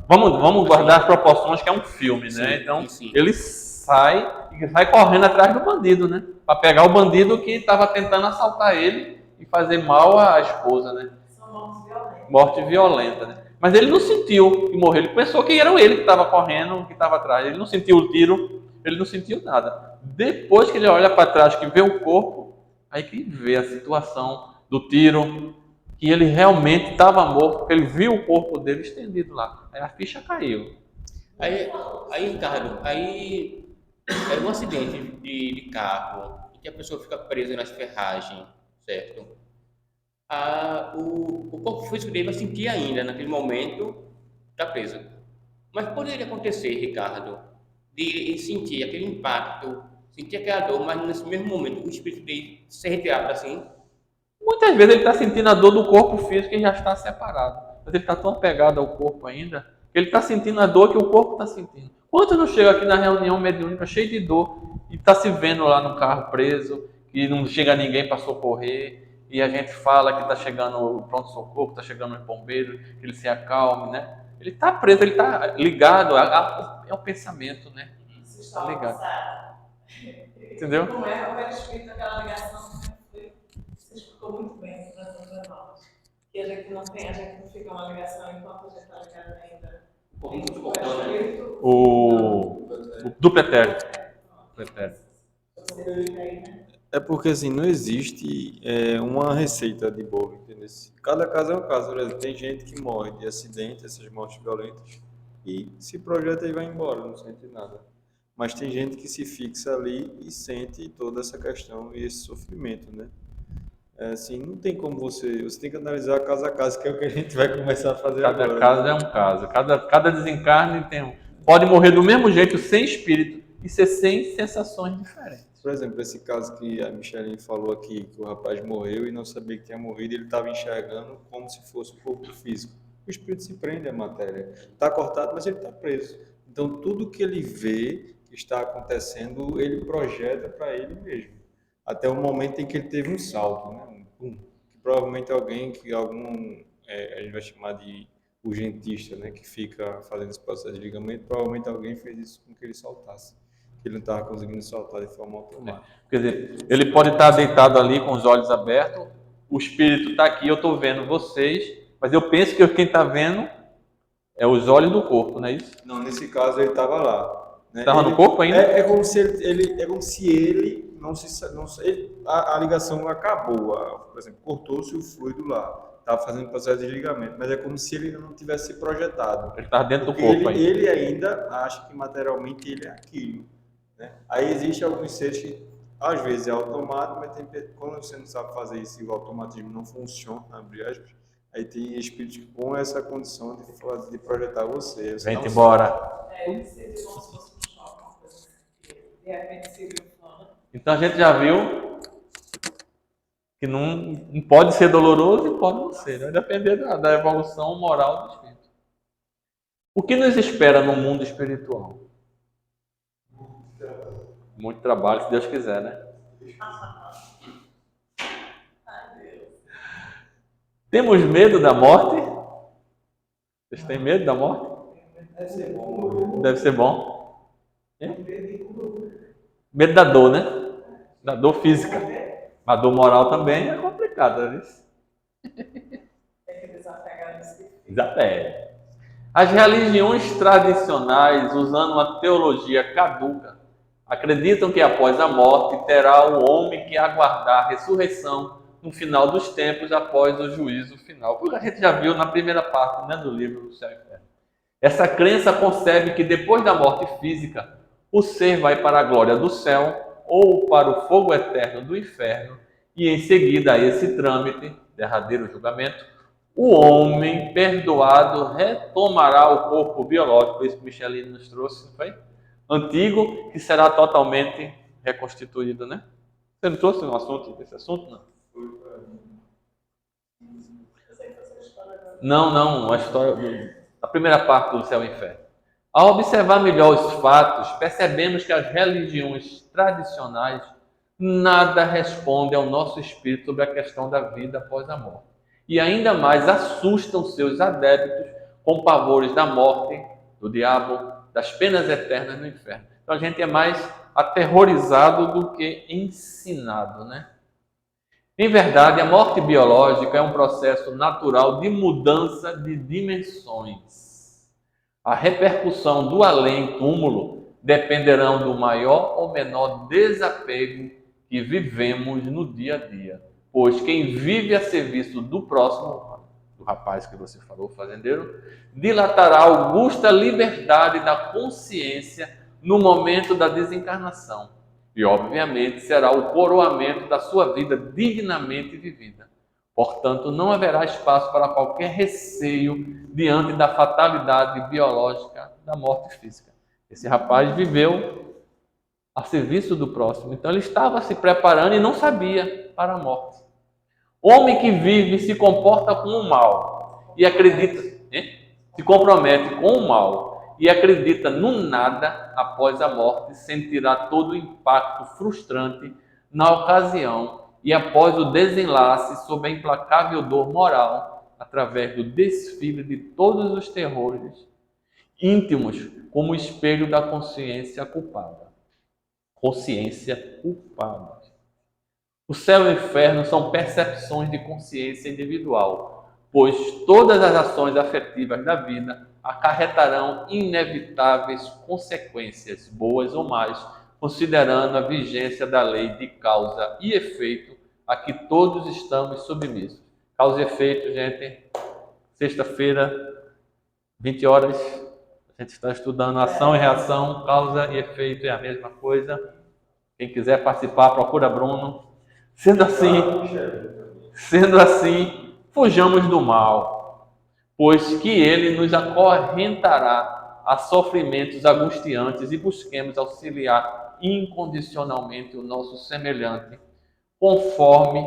Vamos guardar as proporções que é um filme, sim, né? Então, sim. ele sai correndo atrás do bandido, né? Para pegar o bandido que estava tentando assaltar ele e fazer mal à esposa, né? São mortes violentas. Morte violenta, né? Mas ele não sentiu que morreu. Ele pensou que era ele que estava correndo, que estava atrás. Ele não sentiu o tiro, ele não sentiu nada. Depois que ele olha para trás, que vê o corpo, aí que vê a situação do tiro, que ele realmente estava morto, porque ele viu o corpo dele estendido lá. Aí a ficha caiu. Aí Ricardo, é um acidente de carro, que a pessoa fica presa nas ferragens, certo? O corpo físico dele vai sentir ainda, naquele momento, está preso. Mas poderia acontecer, Ricardo, de ele sentir aquele impacto, sentir aquela dor, mas nesse mesmo momento o espírito dele se retirar assim? Muitas vezes ele está sentindo a dor do corpo físico e já está separado. Mas ele está tão apegado ao corpo ainda, que ele está sentindo a dor que o corpo está sentindo. Quanto não chega aqui na reunião mediúnica cheio de dor e está se vendo lá no carro preso, e não chega ninguém para socorrer, e a gente fala que está chegando o pronto-socorro, está chegando os bombeiros, que ele se acalme, né? Ele está preso, ele está ligado ao pensamento, né? Está ligado. Entendeu? Como é o espírito, aquela ligação, você explicou muito bem. E a gente não fica uma ligação enquanto a gente está ligado ainda. Como O do pretérito. Pretérito. É porque assim, não existe uma receita de bolo, entendeu? Cada caso é um caso. Por exemplo, tem gente que morre de acidente, essas mortes violentas, e se projeta e vai embora, não sente nada. Mas tem gente que se fixa ali e sente toda essa questão e esse sofrimento, né? Assim, não tem como você tem que analisar caso a caso, que é o que a gente vai começar a fazer Cada agora. caso é um caso. Cada desencarne tem um. Pode morrer do mesmo jeito, sem espírito, e ser sem sensações diferentes. Por exemplo, esse caso que a Micheline falou aqui, que o rapaz morreu e não sabia que tinha morrido, ele estava enxergando como se fosse o corpo físico. O espírito se prende à matéria. Está cortado, mas ele está preso. Então, tudo que ele vê que está acontecendo, ele projeta para ele mesmo. Até o momento em que ele teve um salto, né? Um pum. Que provavelmente a gente vai chamar de urgentista, né? Que fica fazendo esse processo de ligamento, provavelmente alguém fez isso com que ele saltasse. Ele não estava conseguindo soltar de forma automática. Quer dizer, ele pode estar deitado ali com os olhos abertos, o espírito está aqui, eu estou vendo vocês, mas eu penso que quem está vendo é os olhos do corpo, não é isso? Não, nesse caso ele estava lá. Né? Estava no corpo ainda? É como se ele não a ligação acabou, por exemplo, cortou-se o fluido lá. Estava fazendo processo de desligamento, mas é como se ele ainda não tivesse projetado. Ele estava dentro do Porque corpo ainda. Ele ainda acha que materialmente ele é aquilo. Né? Aí existem alguns seres que, às vezes, é automático, mas quando você não sabe fazer isso e o automatismo não funciona, abre aspas, aí tem espíritos com essa condição de projetar você. Vem embora. Ele se como se fosse um choque, uma coisa assim, de repente se viu falando. Então a gente já viu que não pode ser doloroso e pode não ser. Vai depender da evolução moral do espírito. O que nos espera no mundo espiritual? Muito trabalho, se Deus quiser, né? Temos medo da morte? Vocês têm medo da morte? Deve ser bom. Deve ser bom. Medo da dor, né? Da dor física. A dor moral também é complicada, né? Tem que desapegar desse. Desapega. As religiões tradicionais, usando uma teologia caduca, acreditam que após a morte terá o homem que aguardar a ressurreição no final dos tempos após o juízo final. Porque a gente já viu na primeira parte, né, do livro do Céu e Inferno. Essa crença concebe que depois da morte física, o ser vai para a glória do céu ou para o fogo eterno do inferno e em seguida a esse trâmite, derradeiro julgamento, o homem perdoado retomará o corpo biológico, isso que Micheline nos trouxe, não foi? Antigo, que será totalmente reconstituído, né? Você não trouxe um assunto desse assunto, não? Não, a história, a primeira parte do Céu e Inferno. Ao observar melhor os fatos, percebemos que as religiões tradicionais nada respondem ao nosso espírito sobre a questão da vida após a morte. E ainda mais assustam seus adeptos com pavores da morte, do diabo, das penas eternas no inferno. Então a gente é mais aterrorizado do que ensinado, né? Em verdade, a morte biológica é um processo natural de mudança de dimensões. A repercussão do além-túmulo dependerão do maior ou menor desapego que vivemos no dia a dia. Pois quem vive a serviço do próximo, do rapaz que você falou, fazendeiro, dilatará a augusta liberdade da consciência no momento da desencarnação. E, obviamente, será o coroamento da sua vida dignamente vivida. Portanto, não haverá espaço para qualquer receio diante da fatalidade biológica da morte física. Esse rapaz viveu a serviço do próximo, então ele estava se preparando e não sabia para a morte. Homem que vive se comporta com o mal e acredita, se compromete com o mal e acredita no nada após a morte, sentirá todo o impacto frustrante na ocasião e após o desenlace sob a implacável dor moral, através do desfile de todos os terrores íntimos, como espelho da consciência culpada. Consciência culpada. O céu e o inferno são percepções de consciência individual, pois todas as ações afetivas da vida acarretarão inevitáveis consequências, boas ou más, considerando a vigência da lei de causa e efeito a que todos estamos submissos. Causa e efeito, gente, sexta-feira, 20 horas, a gente está estudando ação e reação, causa e efeito é a mesma coisa. Quem quiser participar, procura Bruno. Sendo assim, fujamos do mal, pois que ele nos acorrentará a sofrimentos angustiantes e busquemos auxiliar incondicionalmente o nosso semelhante, conforme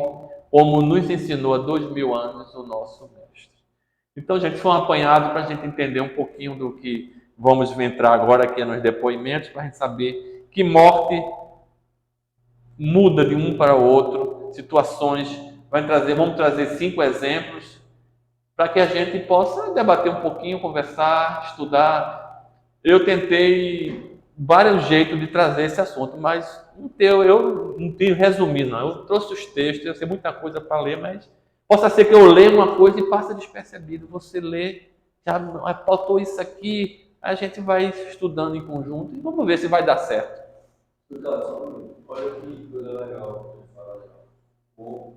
como nos ensinou há 2000 anos o nosso mestre. Então, gente, foi um apanhado para a gente entender um pouquinho do que vamos entrar agora aqui nos depoimentos, para a gente saber que morte muda de um para o outro, situações. Vamos trazer 5 exemplos para que a gente possa debater um pouquinho, conversar, estudar. Eu tentei vários jeitos de trazer esse assunto, mas eu não tenho resumido, não. Eu trouxe os textos, eu sei muita coisa para ler, mas possa ser que eu leia uma coisa e passe despercebido. Você lê, já faltou isso aqui, a gente vai estudando em conjunto e vamos ver se vai dar certo. Olha que coisa legal. O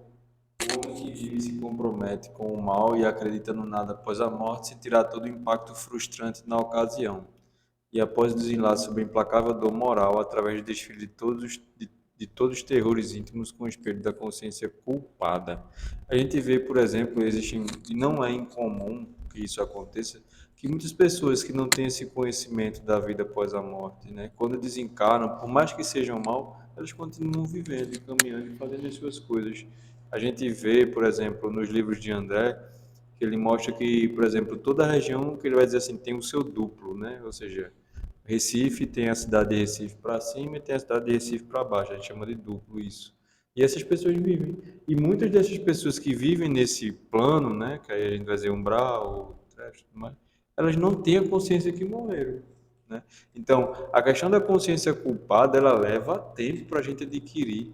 homem que vive e se compromete com o mal e acredita no nada após a morte sentirá todo o impacto frustrante na ocasião. E após o desenlace sobre a implacável dor moral, através do desfile de todos os terrores íntimos com o espelho da consciência culpada. A gente vê, por exemplo, e não é incomum que isso aconteça, que muitas pessoas que não têm esse conhecimento da vida após a morte, né, quando desencarnam, por mais que sejam mal, elas continuam vivendo e caminhando e fazendo as suas coisas. A gente vê, por exemplo, nos livros de André, que ele mostra que, por exemplo, toda a região, que ele vai dizer assim, tem o seu duplo, né? Ou seja, Recife tem a cidade de Recife para cima e tem a cidade de Recife para baixo, a gente chama de duplo isso. E essas pessoas vivem. E muitas dessas pessoas que vivem nesse plano, né, que aí a gente vai dizer umbral, trash, tudo mais, elas não têm a consciência que morreram, né? Então, a questão da consciência culpada, ela leva tempo para a gente adquirir,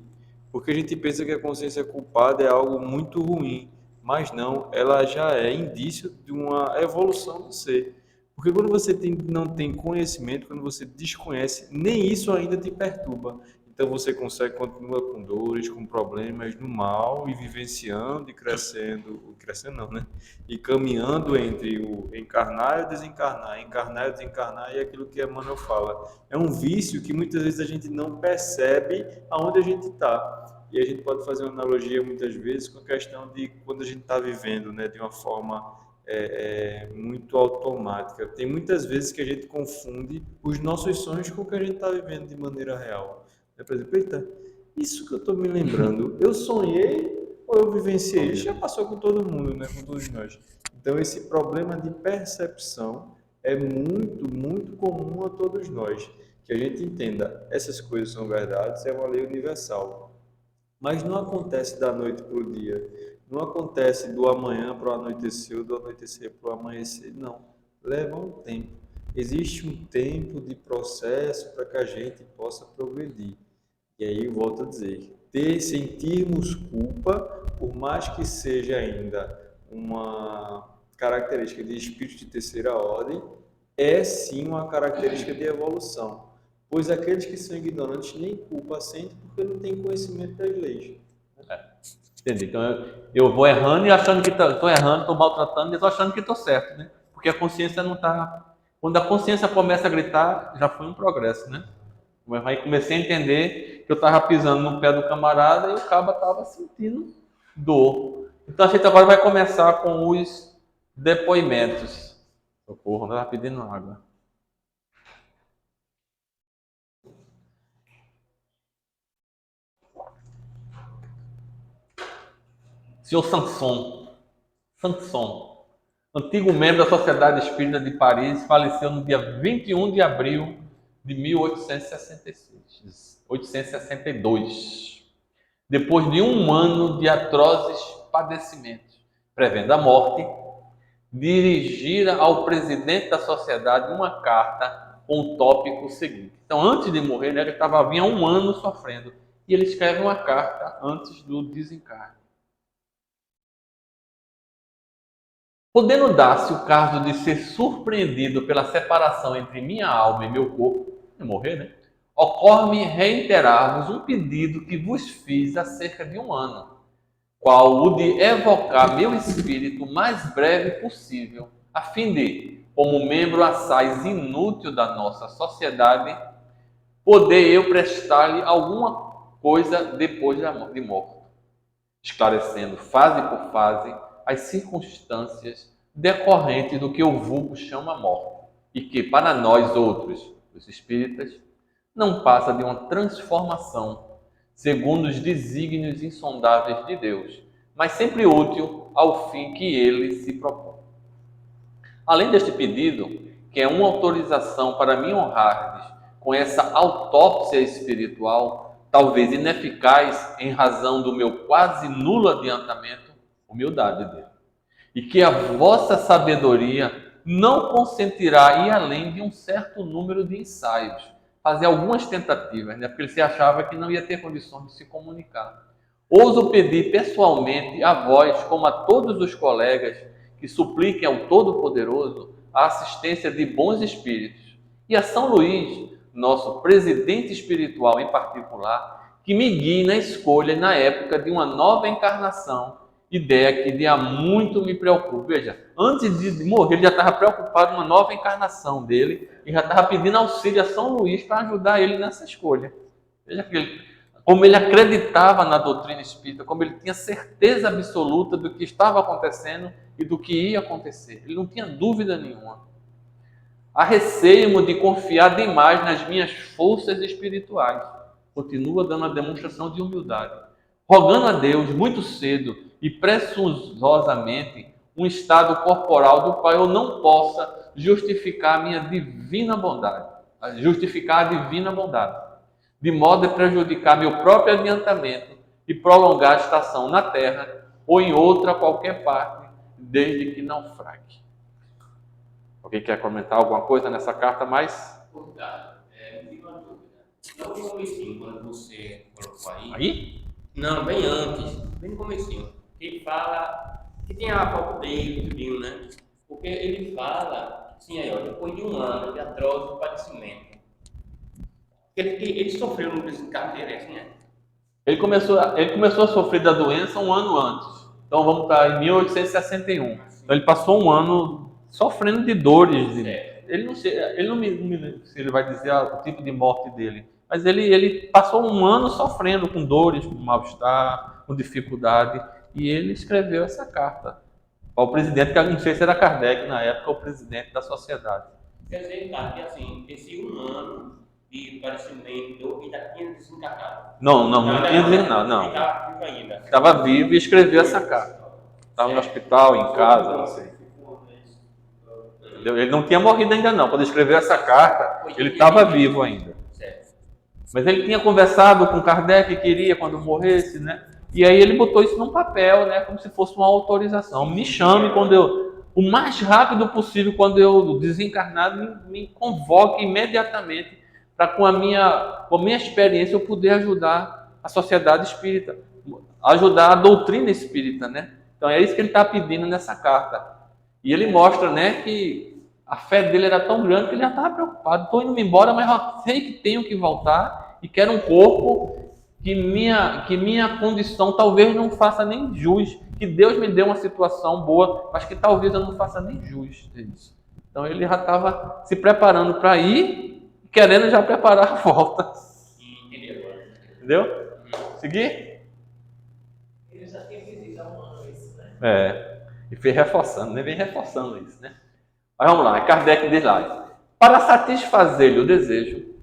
porque a gente pensa que a consciência culpada é algo muito ruim, mas não, ela já é indício de uma evolução do ser. Porque quando você não tem conhecimento, quando você desconhece, nem isso ainda te perturba. Então você continua com dores, com problemas no mal e vivenciando e crescendo não, né? E caminhando entre o encarnar e o desencarnar, encarnar e o desencarnar, e aquilo que Emmanuel fala. É um vício que muitas vezes a gente não percebe aonde a gente está. E a gente pode fazer uma analogia muitas vezes com a questão de quando a gente está vivendo, né, de uma forma muito automática. Tem muitas vezes que a gente confunde os nossos sonhos com o que a gente está vivendo de maneira real. Por exemplo, eita, isso que eu estou me lembrando, eu sonhei ou eu vivenciei? Isso já passou com todo mundo, né? Com todos nós. Então, esse problema de percepção é muito, muito comum a todos nós. Que a gente entenda, essas coisas são verdades, é uma lei universal. Mas não acontece da noite para o dia. Não acontece do amanhã para o anoitecer ou do anoitecer para o amanhecer. Não. Leva um tempo. Existe um tempo de processo para que a gente possa progredir. E aí eu volto a dizer, sentirmos culpa, por mais que seja ainda uma característica de espírito de terceira ordem, é sim uma característica de evolução. Pois aqueles que são ignorantes nem culpa sentem porque não têm conhecimento das leis. Entendi. Então eu vou errando e achando que estou errando, estou maltratando e estou achando que estou certo, né? Porque a consciência não está... Quando a consciência começa a gritar, já foi um progresso, né? Aí comecei a entender que eu estava pisando no pé do camarada e o cabo estava sentindo dor. Então a gente agora vai começar com os depoimentos. Socorro, estava pedindo água. Senhor Sanson, antigo membro da Sociedade Espírita de Paris, faleceu no dia 21 de abril de 1862, depois de um ano de atrozes padecimentos, prevendo a morte, dirigira ao presidente da sociedade uma carta com o tópico seguinte. Então, antes de morrer, né, ele vinha um ano sofrendo, e ele escreve uma carta antes do desencarne. Podendo dar-se o caso de ser surpreendido pela separação entre minha alma e meu corpo, e morrer, né? Ocorre-me reiterar-vos um pedido que vos fiz há cerca de um ano, qual o de evocar meu espírito o mais breve possível, a fim de, como membro assaz inútil da nossa sociedade, poder eu prestar-lhe alguma coisa depois de morto, esclarecendo fase por fase as circunstâncias decorrentes do que o vulgo chama morte, e que para nós outros, os espíritas, não passa de uma transformação segundo os desígnios insondáveis de Deus, mas sempre útil ao fim que ele se propõe. Além deste pedido, que é uma autorização para me honrar com essa autópsia espiritual, talvez ineficaz em razão do meu quase nulo adiantamento, humildade dele, e que a vossa sabedoria não consentirá ir além de um certo número de ensaios, fazer algumas tentativas, né? Porque ele se achava que não ia ter condições de se comunicar. Ouso pedir pessoalmente a vós, como a todos os colegas, que supliquem ao Todo-Poderoso a assistência de bons espíritos, e a São Luís, nosso presidente espiritual em particular, que me guie na escolha e na época de uma nova encarnação, ideia que de há muito me preocupa. Veja, antes de morrer, ele já estava preocupado com uma nova encarnação dele e já estava pedindo auxílio a São Luís para ajudar ele nessa escolha. Veja como ele acreditava na doutrina espírita, como ele tinha certeza absoluta do que estava acontecendo e do que ia acontecer. Ele não tinha dúvida nenhuma. Arreceio-me de confiar demais nas minhas forças espirituais. Continua dando a demonstração de humildade, rogando a Deus muito cedo e pressunçosamente um estado corporal do qual eu não possa justificar a minha divina bondade, de modo a prejudicar meu próprio adiantamento e prolongar a estação na terra ou em outra qualquer parte, desde que naufrague. Alguém quer comentar alguma coisa nessa carta mais? Cuidado, me fica uma dúvida. Não no comecinho, quando você colocou aí. Aí? Não, bem antes, bem no comecinho. Ele fala que tem a foto dele, tudinho, né? Porque ele fala, sim, aí, ó, depois de um ano de atroz padecimento. Ele sofreu no desencarne dele, assim, né? Ele começou a sofrer da doença um ano antes. Então vamos estar em 1861. Então ele passou um ano sofrendo de dores. Ele não me lembra se ele vai dizer o tipo de morte dele. Mas ele passou um ano sofrendo com dores, com mal-estar, com dificuldade. E ele escreveu essa carta ao presidente, que eu não sei se era Kardec na época, o presidente da sociedade. Quer dizer, tá, que assim, esse um ano de padecimento ainda tinha desencarnado. Não tinha desencarnado, não. Estava vivo ainda. Estava vivo e escreveu essa carta. Estava no hospital, em casa, não sei. Entendeu? Ele não tinha morrido ainda não. Quando escreveu essa carta, ele estava vivo ainda. Mas ele tinha conversado com Kardec, que queria quando morresse, né? E aí ele botou isso num papel, né? Como se fosse uma autorização. Me chame o mais rápido possível, quando eu desencarnar, me convoque imediatamente para com a minha experiência eu poder ajudar a sociedade espírita, ajudar a doutrina espírita, né? Então é isso que ele está pedindo nessa carta. E ele mostra, né, que a fé dele era tão grande que ele já estava preocupado. Estou indo embora, mas eu sei que tenho que voltar e quero um corpo que minha condição talvez não faça nem jus, que Deus me deu uma situação boa, mas que talvez eu não faça nem jus disso. Então ele já estava se preparando para ir, querendo já preparar a volta. Entendeu? Seguir? Ele já tinha pedido há um ano isso, né? E foi reforçando, né? Vem reforçando isso, né? Mas vamos lá, Kardec diz lá: para satisfazer-lhe o desejo,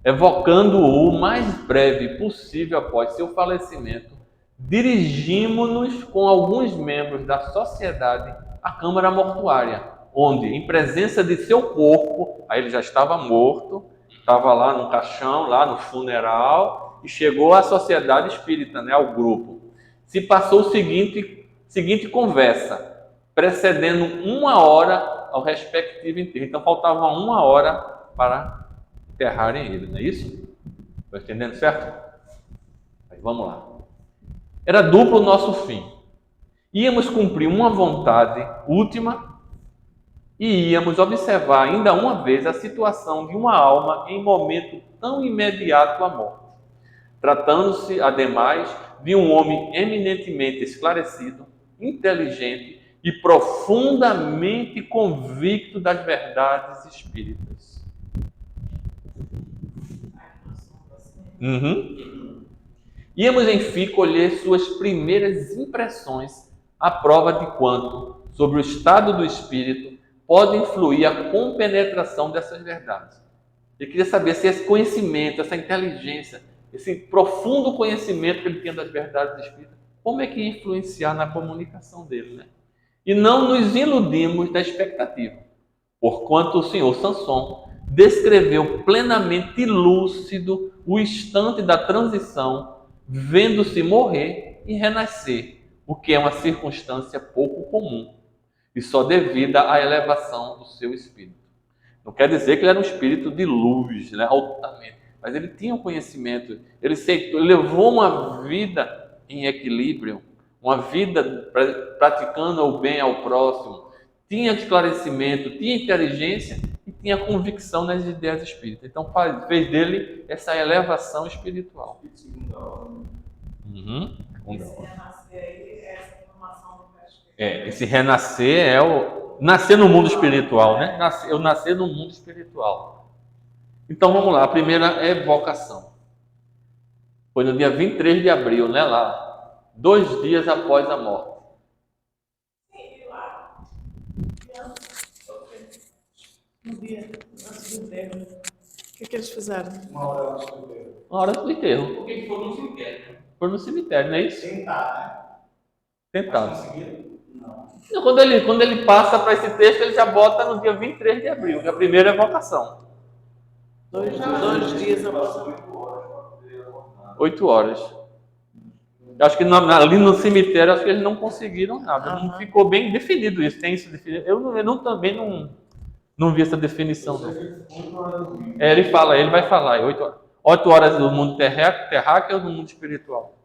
evocando-o o mais breve possível após seu falecimento, dirigimos-nos com alguns membros da sociedade à câmara mortuária, onde, em presença de seu corpo, aí ele já estava morto, estava lá no caixão, lá no funeral, e chegou à sociedade espírita, né, ao grupo. Se passou o seguinte conversa, precedendo 1 hora ao respectivo enterro. Então faltava 1 hora para enterrarem ele, não é isso? Estou entendendo certo? Aí vamos lá. Era duplo o nosso fim. íamos cumprir uma vontade última e íamos observar ainda uma vez a situação de uma alma em momento tão imediato à morte, tratando-se, ademais, de um homem eminentemente esclarecido, inteligente e profundamente convicto das verdades espíritas. Íamos, enfim, colher suas primeiras impressões à prova de quanto, sobre o estado do espírito, pode influir a compenetração dessas verdades. Ele queria saber se esse conhecimento, essa inteligência, esse profundo conhecimento que ele tinha das verdades espíritas, como é que ia influenciar na comunicação dele, né? E não nos iludimos da expectativa, porquanto o senhor Sanson descreveu plenamente lúcido o instante da transição, vendo-se morrer e renascer, o que é uma circunstância pouco comum e só devida à elevação do seu espírito. Não quer dizer que ele era um espírito de luz, né, altamente, mas ele tinha um conhecimento, ele levou uma vida em equilíbrio, uma vida praticando o bem ao próximo, tinha esclarecimento, tinha inteligência e tinha convicção nas ideias espíritas. Então fez dele essa elevação espiritual. Esse renascer é o nascer no mundo espiritual, né? Eu nascer no mundo espiritual. Então vamos lá, a primeira evocação. Foi no dia 23 de abril, né? Lá, 2 dias após a morte. No dia antes do enterro. O que eles fizeram? Uma hora antes do enterro. Uma hora do enterro. Por que foram no cemitério? Foram no cemitério, não é isso? Tentar, né? Tentado. Conseguiram? Não. Quando ele passa para esse texto, ele já bota no dia 23 de abril, que é a primeira evocação. 2 dias após a morte. 8 horas. Eu acho que ali no cemitério, acho que eles não conseguiram nada. Não ficou bem definido isso. Tem isso definido. Eu também não vi essa definição. Não. Ele vai falar. 8 horas do mundo terráqueo ou do mundo espiritual?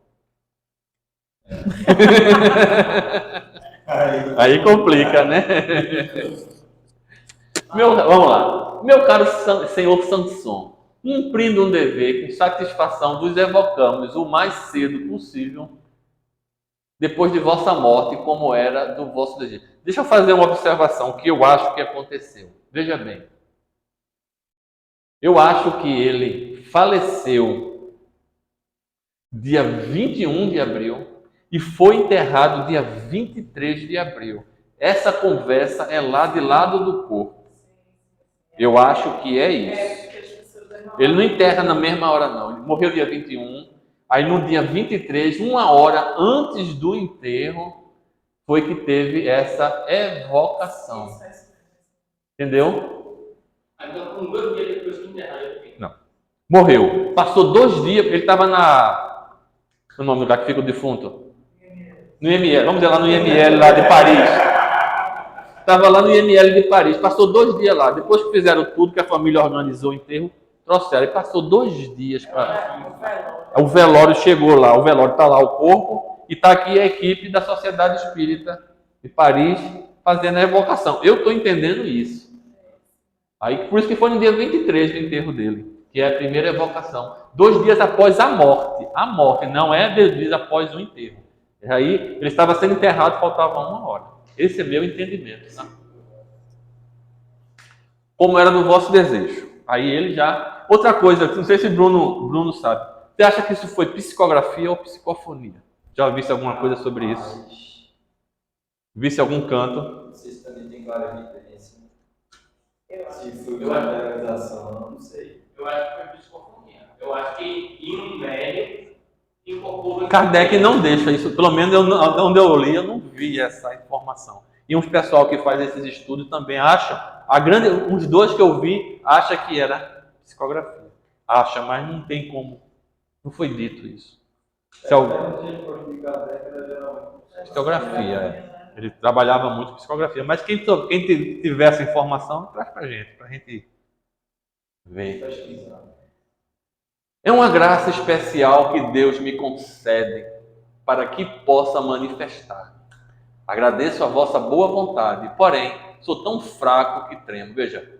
Aí complica, né? Vamos lá. Meu caro senhor Sanson, cumprindo um dever com satisfação, vos evocamos o mais cedo possível, depois de vossa morte, como era do vosso desejo. Deixa eu fazer uma observação que eu acho que aconteceu. Veja bem. Eu acho que ele faleceu dia 21 de abril e foi enterrado dia 23 de abril. Essa conversa é lá de lado do corpo. Eu acho que é isso. Ele não enterra na mesma hora, não. Ele morreu dia 21, aí no dia 23, 1 hora antes do enterro, foi que teve essa evocação. Entendeu? Então, com 2 dias depois que enterraram ele. Não. Morreu. Passou 2 dias, ele estava no nome lá que fica o defunto. No IML, vamos dizer lá no IML lá de Paris. Estava lá no IML de Paris, passou 2 dias lá. Depois que fizeram tudo, que a família organizou o enterro, trouxeram. E passou 2 dias para. O velório chegou lá, o velório está lá, o corpo, e está aqui a equipe da Sociedade Espírita de Paris fazendo a evocação. Eu estou entendendo isso. Aí, por isso que foi no dia 23 do enterro dele, que é a primeira evocação. 2 dias após a morte. A morte, não é 2 dias após o enterro. Aí, ele estava sendo enterrado, faltava 1 hora. Esse é meu entendimento. Tá? Como era do vosso desejo. Aí ele já... Outra coisa, não sei se Bruno sabe. Você acha que isso foi psicografia ou psicofonia? Já visse alguma coisa sobre isso? Visse algum canto? Vocês também têm clara diferença. Se foi materialização, não sei. Eu acho que foi psicofonia. Eu acho que em um médio incorporou. Kardec não deixa isso, pelo menos onde eu li, eu não vi essa informação. E uns pessoal que faz esses estudos também acham, uns 2 que eu vi, acha que era psicografia. Acha, mas não tem como. Não foi dito isso. Psicografia, é. Ele trabalhava muito com psicografia. Mas quem tiver essa informação, traz pra gente ver. É uma graça especial que Deus me concede para que possa manifestar Agradeço a vossa boa vontade, porém, sou tão fraco que tremo. Veja,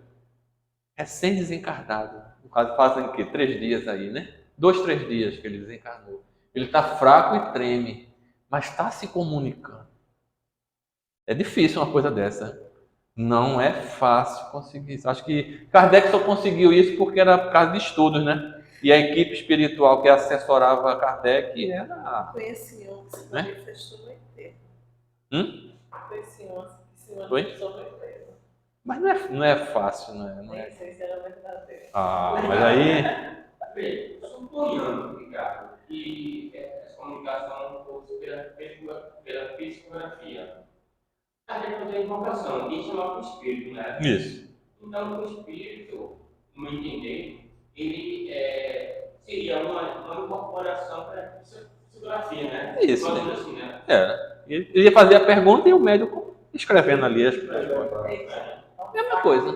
recém-desencarnado. No caso, fazem o quê? 3 dias aí, né? 2, 3 dias que ele desencarnou. Ele está fraco e treme, mas está se comunicando. É difícil uma coisa dessa. Não é fácil conseguir isso. Acho que Kardec só conseguiu isso porque era por causa de estudos, né? E a equipe espiritual que assessorava Kardec era... Conheci um que se Né? manifestou no enterro. Conheci um que se Oi? manifestou no enterro. Mas não é fácil, não é. Nem sei se era verdadeiro. Ah, mas aí... Bem, suponhando, Ricardo, que essa comunicação fosse pela psicografia, a gente não tem invocação, e chamar o espírito, né? Isso. Então, o espírito, no meu entender, ele seria uma incorporação para a psicografia, né? Isso, Falando né? assim, né? Era. Ele ia fazer a pergunta e o médico escrevendo ali as respostas. Mesma coisa.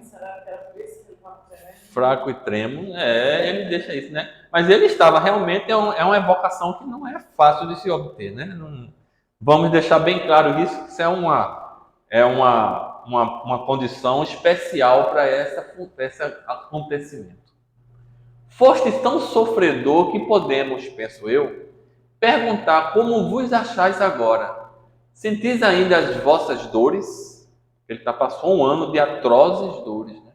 Será que era por isso que ele estava tremendo? Fraco e tremo, ele deixa isso, né? Mas ele estava realmente, é uma evocação que não é fácil de se obter, né? Vamos deixar bem claro isso, que isso é uma condição especial para esse acontecimento. Fostes tão sofredor que podemos, penso eu, perguntar como vos achais agora. Sentis ainda as vossas dores? Ele passou um ano de atrozes dores, né?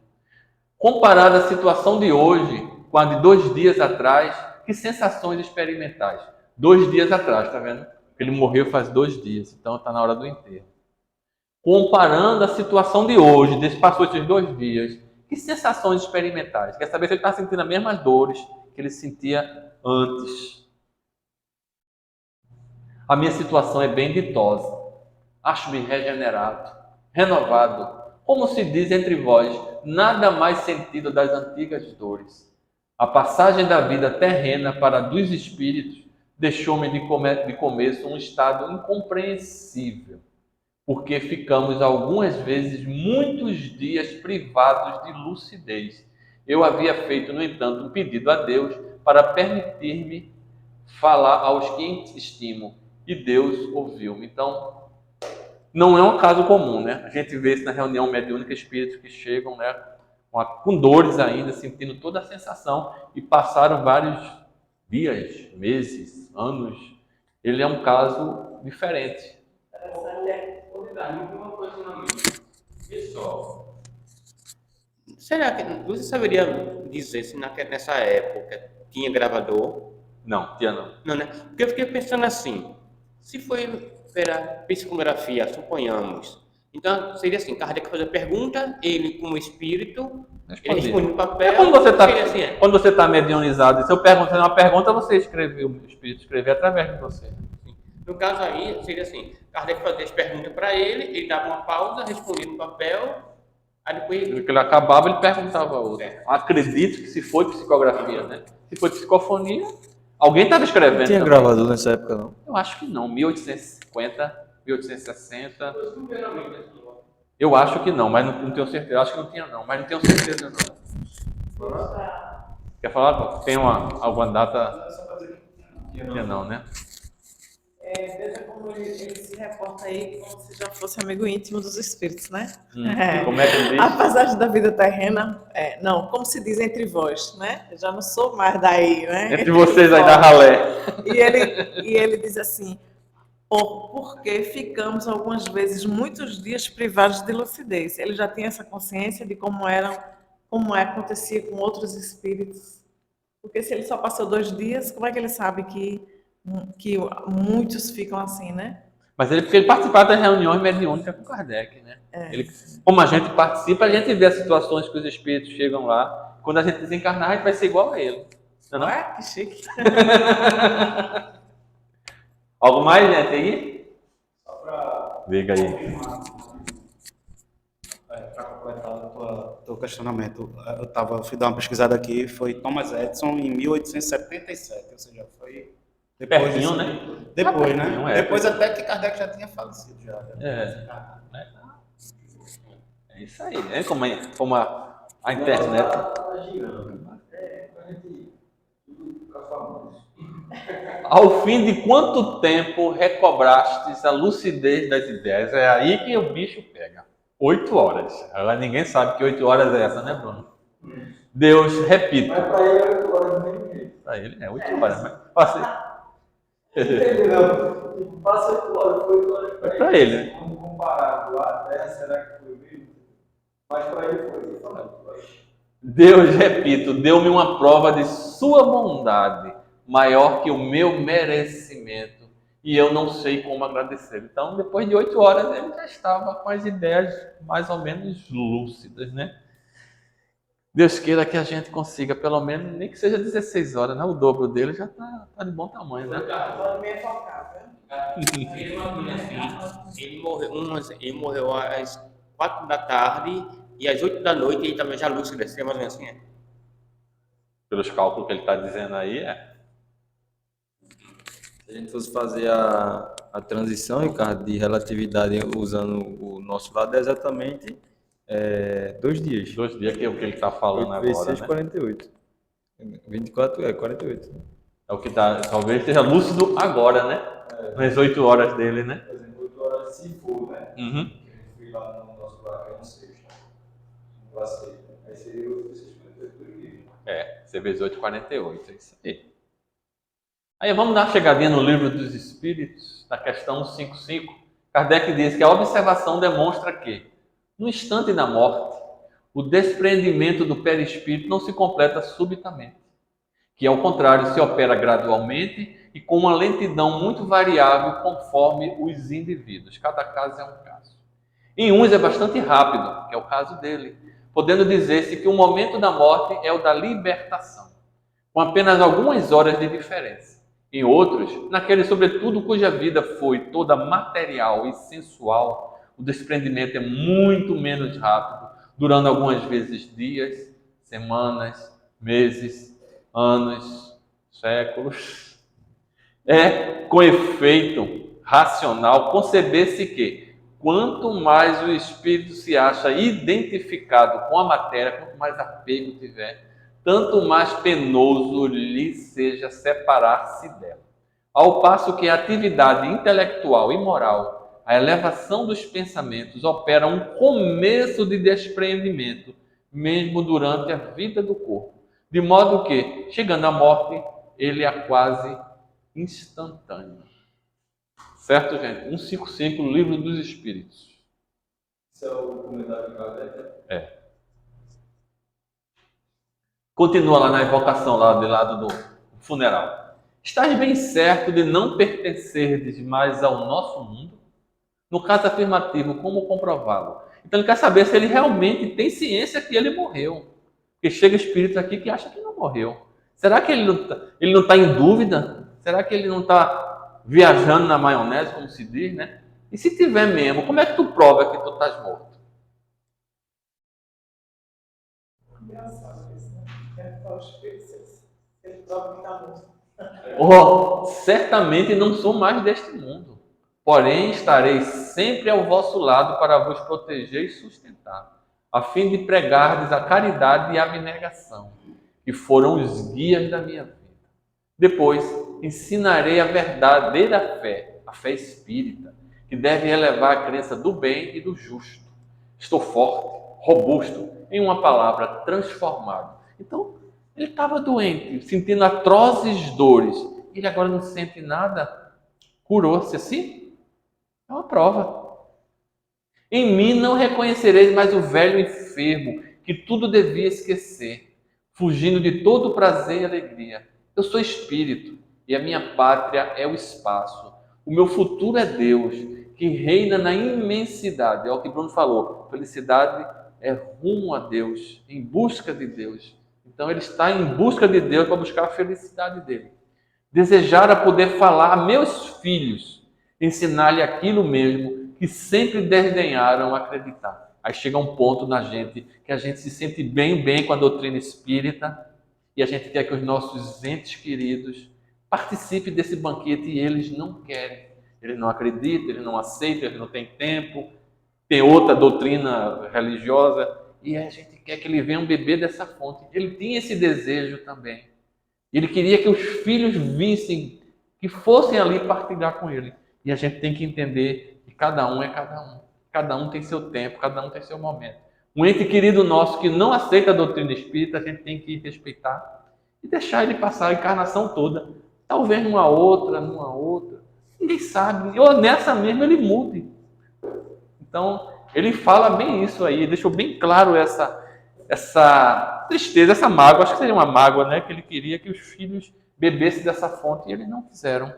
Comparada a situação de hoje com a de 2 dias atrás, que sensações experimentais? 2 dias atrás, tá vendo? Ele morreu faz 2 dias, então está na hora do enterro. Comparando a situação de hoje, passou esses 2 dias, que sensações experimentais? Quer saber se ele está sentindo as mesmas dores que ele sentia antes? A minha situação é bem ditosa. Acho-me regenerado, renovado. Como se diz entre vós, nada mais sentido das antigas dores. A passagem da vida terrena para a dos espíritos deixou-me de começo um estado incompreensível, porque ficamos algumas vezes muitos dias privados de lucidez. Eu havia feito, no entanto, um pedido a Deus para permitir-me falar aos que estimo, e Deus ouviu-me. Então, não é um caso comum, né? A gente vê isso na reunião mediúnica, espíritos que chegam, né, com dores ainda, sentindo toda a sensação, e passaram vários dias, meses, anos. Ele é um caso diferente. Uma coisa na mente. Pessoal, será que você saberia dizer se nessa época tinha gravador? Não, tia não. Não, né? Porque eu fiquei pensando assim, se foi pela psicografia, suponhamos, então seria assim, Kardec fazia pergunta, ele como espírito, ele responde no papel, seria assim, quando você está mediunizado, se eu perguntar uma pergunta, você escreveu, o espírito escrever através de você. No caso aí, seria assim, Kardec fazia as perguntas para ele dava uma pausa, respondia no papel, aí depois... Quando ele acabava, ele perguntava a outra. Acredito que se foi psicografia, né? Se foi psicofonia, alguém estava escrevendo. Não tinha também. gravador nessa época, não? Eu acho que não, 1850, 1860. Eu acho que não, mas não tenho certeza. Eu acho que não tinha não, mas não tenho certeza não. Quer falar? Tem alguma data? Não tinha não, né? Veja como ele se reporta aí como se já fosse amigo íntimo dos espíritos, né? Como é que ele diz? A passagem da vida terrena, não, como se diz entre vós, né? Eu já não sou mais daí, né? Entre vocês aí da ralé. E ele diz assim, porque ficamos algumas vezes muitos dias privados de lucidez. Ele já tinha essa consciência de como acontecia com outros espíritos. Porque se ele só passou 2 dias, como é que ele sabe que muitos ficam assim, né? Mas porque ele participava das reuniões mediúnicas com Kardec, né? Como a gente participa, a gente vê as situações que os espíritos chegam lá. Quando a gente desencarnar, a gente vai ser igual a ele. Não é? Que chique. Algo mais, gente, aí? Só para Diga aí. confirmar, para completar o teu questionamento, eu fui dar uma pesquisada aqui, foi Thomas Edison em 1877, ou seja, foi depois Pertinho, disso, né? Depois, Pertinho, né? Depois até que Kardec já tinha falecido. É isso aí, né? Como a internet. ao fim de quanto tempo recobrastes a lucidez das ideias? É aí que o bicho pega. 8 horas. Agora ninguém sabe que 8 horas é essa, né, Bruno? Deus, repito. Mas para ele é 8 horas do mesmo jeito. Para ele é 8 horas, mas passei. Entendeu? Tipo, passa 8 horas, foi 8 horas Foi para ele, né? Vamos comparar lá a Terra, será que foi mesmo? Mas para ele foi. Ele falou, Deus, repito, deu-me uma prova de sua bondade maior que o meu merecimento e eu não sei como agradecer. Então, depois de 8 horas, ele já estava com as ideias mais ou menos lúcidas, né? Deus queira que a gente consiga, pelo menos, nem que seja 16 horas, né? O dobro dele já está de bom tamanho, né? Dormir é focar, viu? Ele morreu às 4 da tarde e às 8 da noite ele também já lúcido, assim, mais ou menos assim. Pelos cálculos que ele está dizendo aí, é. se a gente fosse fazer a transição, Ricardo, de relatividade usando o nosso lado, é exatamente 2 dias. 2 dias que é o que ele está falando 8 vezes agora, 6, né? 48. 24 48. É o que tá, talvez esteja lúcido agora, né? Nas 8 horas dele, né? Por exemplo, 8 horas se for, né? Uhum. Que a gente fez lá no nosso barco, é um sexto. Um passeio. Aí seria 8 vezes 48 dias. C vezes 8, 48, é isso aí. Aí vamos dar uma chegadinha no livro dos Espíritos, na questão 155. Kardec diz que a observação demonstra que, no instante da morte, o desprendimento do perispírito não se completa subitamente, que ao contrário se opera gradualmente e com uma lentidão muito variável conforme os indivíduos. Cada caso é um caso. Em uns é bastante rápido, que é o caso dele, podendo dizer-se que o momento da morte é o da libertação, com apenas algumas horas de diferença. Em outros, naqueles sobretudo cuja vida foi toda material e sensual, o desprendimento é muito menos rápido, durando algumas vezes dias, semanas, meses, anos, séculos. É, com efeito racional, conceber-se que, quanto mais o espírito se acha identificado com a matéria, quanto mais apego tiver, tanto mais penoso lhe seja separar-se dela. Ao passo que a atividade intelectual e moral, a elevação dos pensamentos, opera um começo de despreendimento, mesmo durante a vida do corpo, de modo que, chegando à morte, ele é quase instantâneo. Certo, gente? 155, Livro dos Espíritos. Isso é o comentário de Kardec. Continua lá na evocação, lá do lado do funeral. Estás bem certo de não pertencerdes mais ao nosso mundo? No caso afirmativo, como comprová-lo? Então ele quer saber se ele realmente tem ciência que ele morreu. Porque chega espírito aqui que acha que não morreu. Será que ele não está em dúvida? Será que ele não está viajando na maionese, como se diz, né? E se tiver mesmo, como é que tu prova que tu estás morto? Engraçado isso, né? Deve falar os espíritos, ele prova que está morto. Certamente não sou mais deste mundo, porém estarei sempre ao vosso lado para vos proteger e sustentar, a fim de pregardes a caridade e a abnegação, que foram os guias da minha vida. Depois ensinarei a verdadeira fé, a fé espírita, que deve elevar a crença do bem e do justo. Estou forte, robusto, em uma palavra, transformado. Então, ele estava doente, sentindo atrozes dores. Ele agora não sente nada. Curou-se assim? É uma prova. Em mim não reconhecereis mais o velho enfermo, que tudo devia esquecer, fugindo de todo prazer e alegria. Eu sou espírito, e a minha pátria é o espaço. O meu futuro é Deus, que reina na imensidade. É o que Bruno falou. Felicidade é rumo a Deus, em busca de Deus. Então ele está em busca de Deus para buscar a felicidade dele. Desejar a poder falar a meus filhos, ensinar-lhe aquilo mesmo que sempre desdenharam acreditar. Aí chega um ponto na gente que a gente se sente bem com a doutrina espírita e a gente quer que os nossos entes queridos participem desse banquete e eles não querem. Eles não acreditam, eles não aceitam, eles não têm tempo, tem outra doutrina religiosa e a gente quer que ele venha beber dessa fonte. Ele tinha esse desejo também. Ele queria que os filhos vissem que fossem ali partilhar com ele. E a gente tem que entender que cada um é cada um. Cada um tem seu tempo, cada um tem seu momento. Um ente querido nosso que não aceita a doutrina espírita, a gente tem que respeitar e deixar ele passar a encarnação toda. Talvez numa outra. Ninguém sabe. Ou nessa mesmo ele mude. Então, ele fala bem isso aí, deixou bem claro essa tristeza, essa mágoa. Acho que seria uma mágoa, né? Que ele queria que os filhos bebessem dessa fonte e eles não quiseram.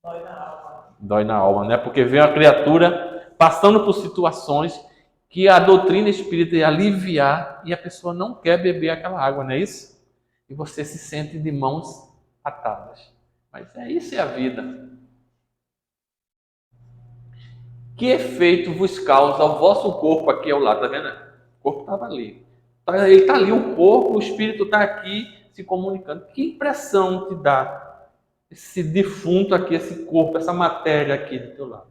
Dói na alma. Dói na alma, né? Porque vem a criatura passando por situações que a doutrina espírita ia aliviar e a pessoa não quer beber aquela água, não é isso? E você se sente de mãos atadas. Mas isso é a vida. Que efeito vos causa o vosso corpo aqui ao lado? Tá vendo? O corpo estava ali. Ele está ali, o corpo, o espírito está aqui se comunicando. Que impressão te dá esse defunto aqui, esse corpo, essa matéria aqui do teu lado?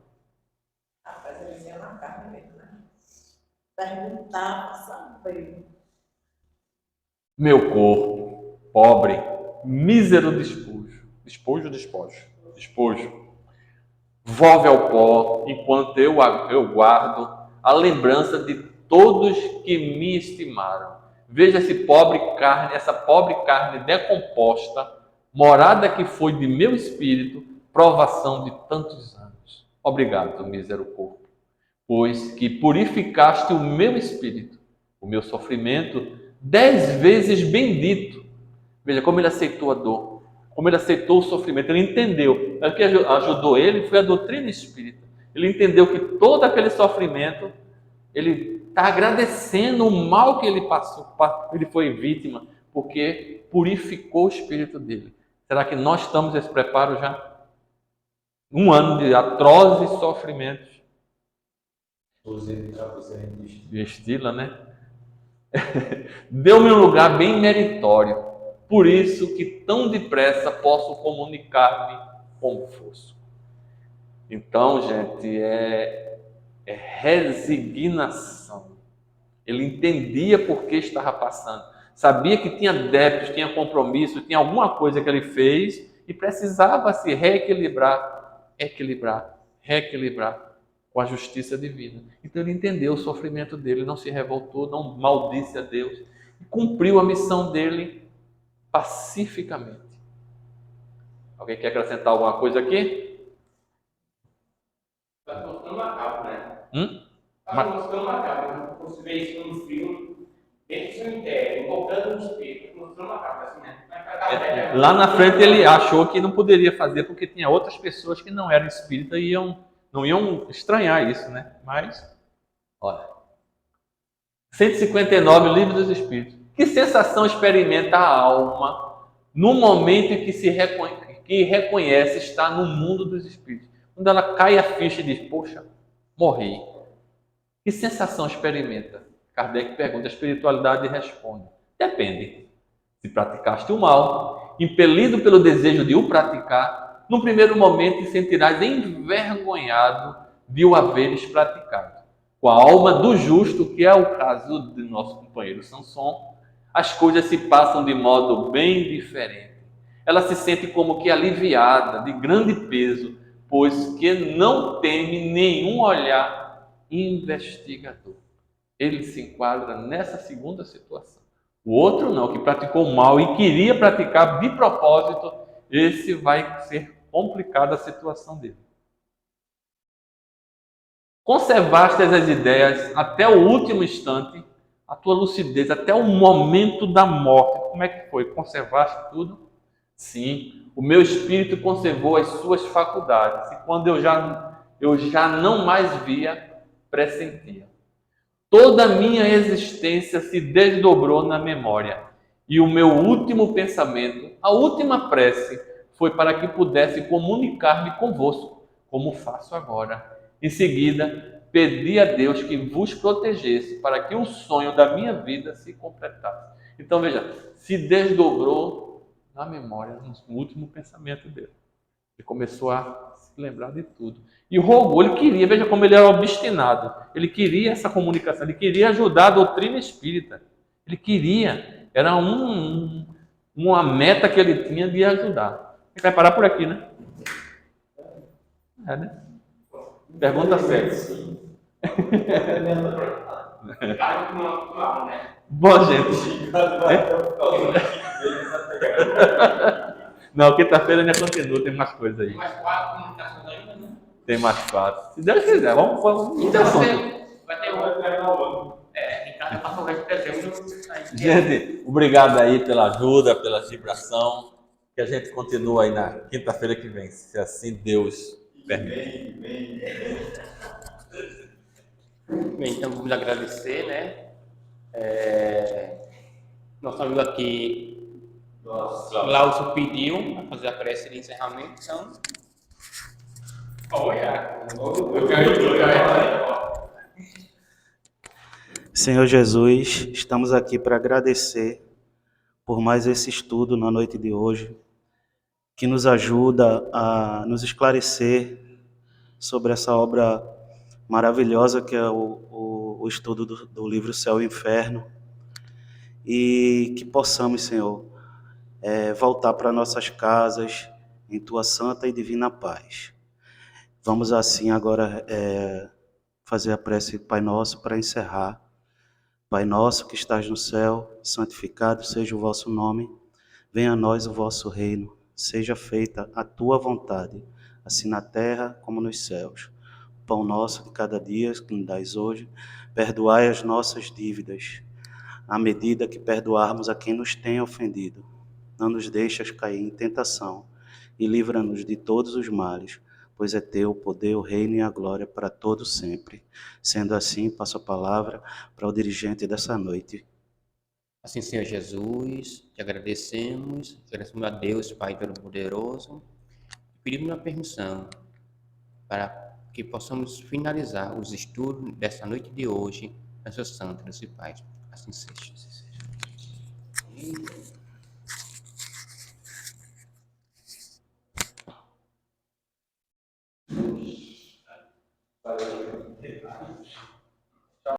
Rapaz, ele vinha na carne mesmo, né? Perguntava, sabe? Meu corpo, pobre, mísero despojo. Volve ao pó, enquanto eu guardo a lembrança de todos que me estimaram. Veja essa pobre carne decomposta, morada que foi de meu espírito, provação de tantos anos. Obrigado, mísero corpo, pois que purificaste o meu espírito, o meu sofrimento 10 vezes bendito. Veja como ele aceitou a dor. Como ele aceitou o sofrimento, ele entendeu. O que ajudou ele foi a doutrina espírita. Ele entendeu que todo aquele sofrimento, ele está agradecendo o mal que ele passou, ele foi vítima, porque purificou o espírito dele. Será que nós estamos nesse preparo já? Um ano de atrozes sofrimentos. De estila, né? Deu-me um lugar bem meritório. Por isso que tão depressa posso comunicar-me convosco. Então, gente, é resignação. Ele entendia por que estava passando. Sabia que tinha débitos, tinha compromisso, tinha alguma coisa que ele fez e precisava se reequilibrar com a justiça divina. Então ele entendeu o sofrimento dele, não se revoltou, não maldisse a Deus e cumpriu a missão dele pacificamente. Alguém quer acrescentar alguma coisa aqui? Está mostrando macabro, né? Ma- Está mostrando macabro. Você vê isso no filme, dentro do cemitério, invocando um espírito, mostrando macabro, assim, né? Lá na frente ele achou que não poderia fazer porque tinha outras pessoas que não eram espíritas e não iam estranhar isso, né? Mas, olha, 159, Livro dos Espíritos. Que sensação experimenta a alma no momento em que reconhece estar no mundo dos espíritos? Quando ela cai a ficha e diz, poxa, morri. Que sensação experimenta? Kardec pergunta, a espiritualidade responde. Depende. Se praticaste o mal, impelido pelo desejo de o praticar, no primeiro momento te sentirás envergonhado de o haveres praticado. Com a alma do justo, que é o caso de nosso companheiro Sanson, as coisas se passam de modo bem diferente. Ela se sente como que aliviada, de grande peso, pois que não teme nenhum olhar investigador. Ele se enquadra nessa segunda situação. O outro não, que praticou mal e queria praticar de propósito, esse vai ser complicada a situação dele. Conservaste as ideias até o último instante, a tua lucidez até o momento da morte. Como é que foi? Conservaste tudo? Sim, o meu espírito conservou as suas faculdades, e quando eu já não mais via, pressentia. Toda a minha existência se desdobrou na memória, e o meu último pensamento, a última prece, foi para que pudesse comunicar-me convosco, como faço agora. Em seguida, pedi a Deus que vos protegesse para que o sonho da minha vida se completasse. Então, veja, se desdobrou na memória, no último pensamento dele. Ele começou a se lembrar de tudo. E rogou, ele queria, veja como ele era obstinado. Ele queria essa comunicação, ele queria ajudar a doutrina espírita. Ele queria, era uma meta que ele tinha de ajudar. gente vai parar por aqui, né? É, né? Pergunta séria. Bom, gente. Não, quinta-feira ainda continua, tem mais coisa aí. Mais 4 comunicações ainda, né? Tem mais 4. Se Deus quiser, vamos Então assunto. vai ter outro. Ricardo passou o resto de dezembro. Gente, obrigado aí pela ajuda, pela vibração. Que a gente continua aí na quinta-feira que vem, se assim Deus permite. Bem, então vamos agradecer, né? Nosso amigo aqui, Glaucio, pediu para fazer a prece de encerramento, então. Olha! Senhor Jesus, estamos aqui para agradecer por mais esse estudo na noite de hoje, que nos ajuda a nos esclarecer sobre essa obra maravilhosa que é o estudo do livro Céu e Inferno, e que possamos, Senhor, voltar para nossas casas em Tua santa e divina paz. Vamos assim agora fazer a prece Pai Nosso para encerrar. Pai nosso que estás no céu, santificado seja o vosso nome. Venha a nós o vosso reino. Seja feita a tua vontade, assim na terra como nos céus. O pão nosso de cada dia que nos dais hoje, perdoai as nossas dívidas, à medida que perdoarmos a quem nos tem ofendido. Não nos deixes cair em tentação e livra-nos de todos os males, pois é teu o poder, o reino e a glória para todos sempre. Sendo assim, passo a palavra para o dirigente dessa noite. Assim, Senhor Jesus, te agradecemos a Deus, Pai Todo-Poderoso, e pedimos a permissão para que possamos finalizar os estudos dessa noite de hoje, nas suas santas e paz. Assim seja. Valeu.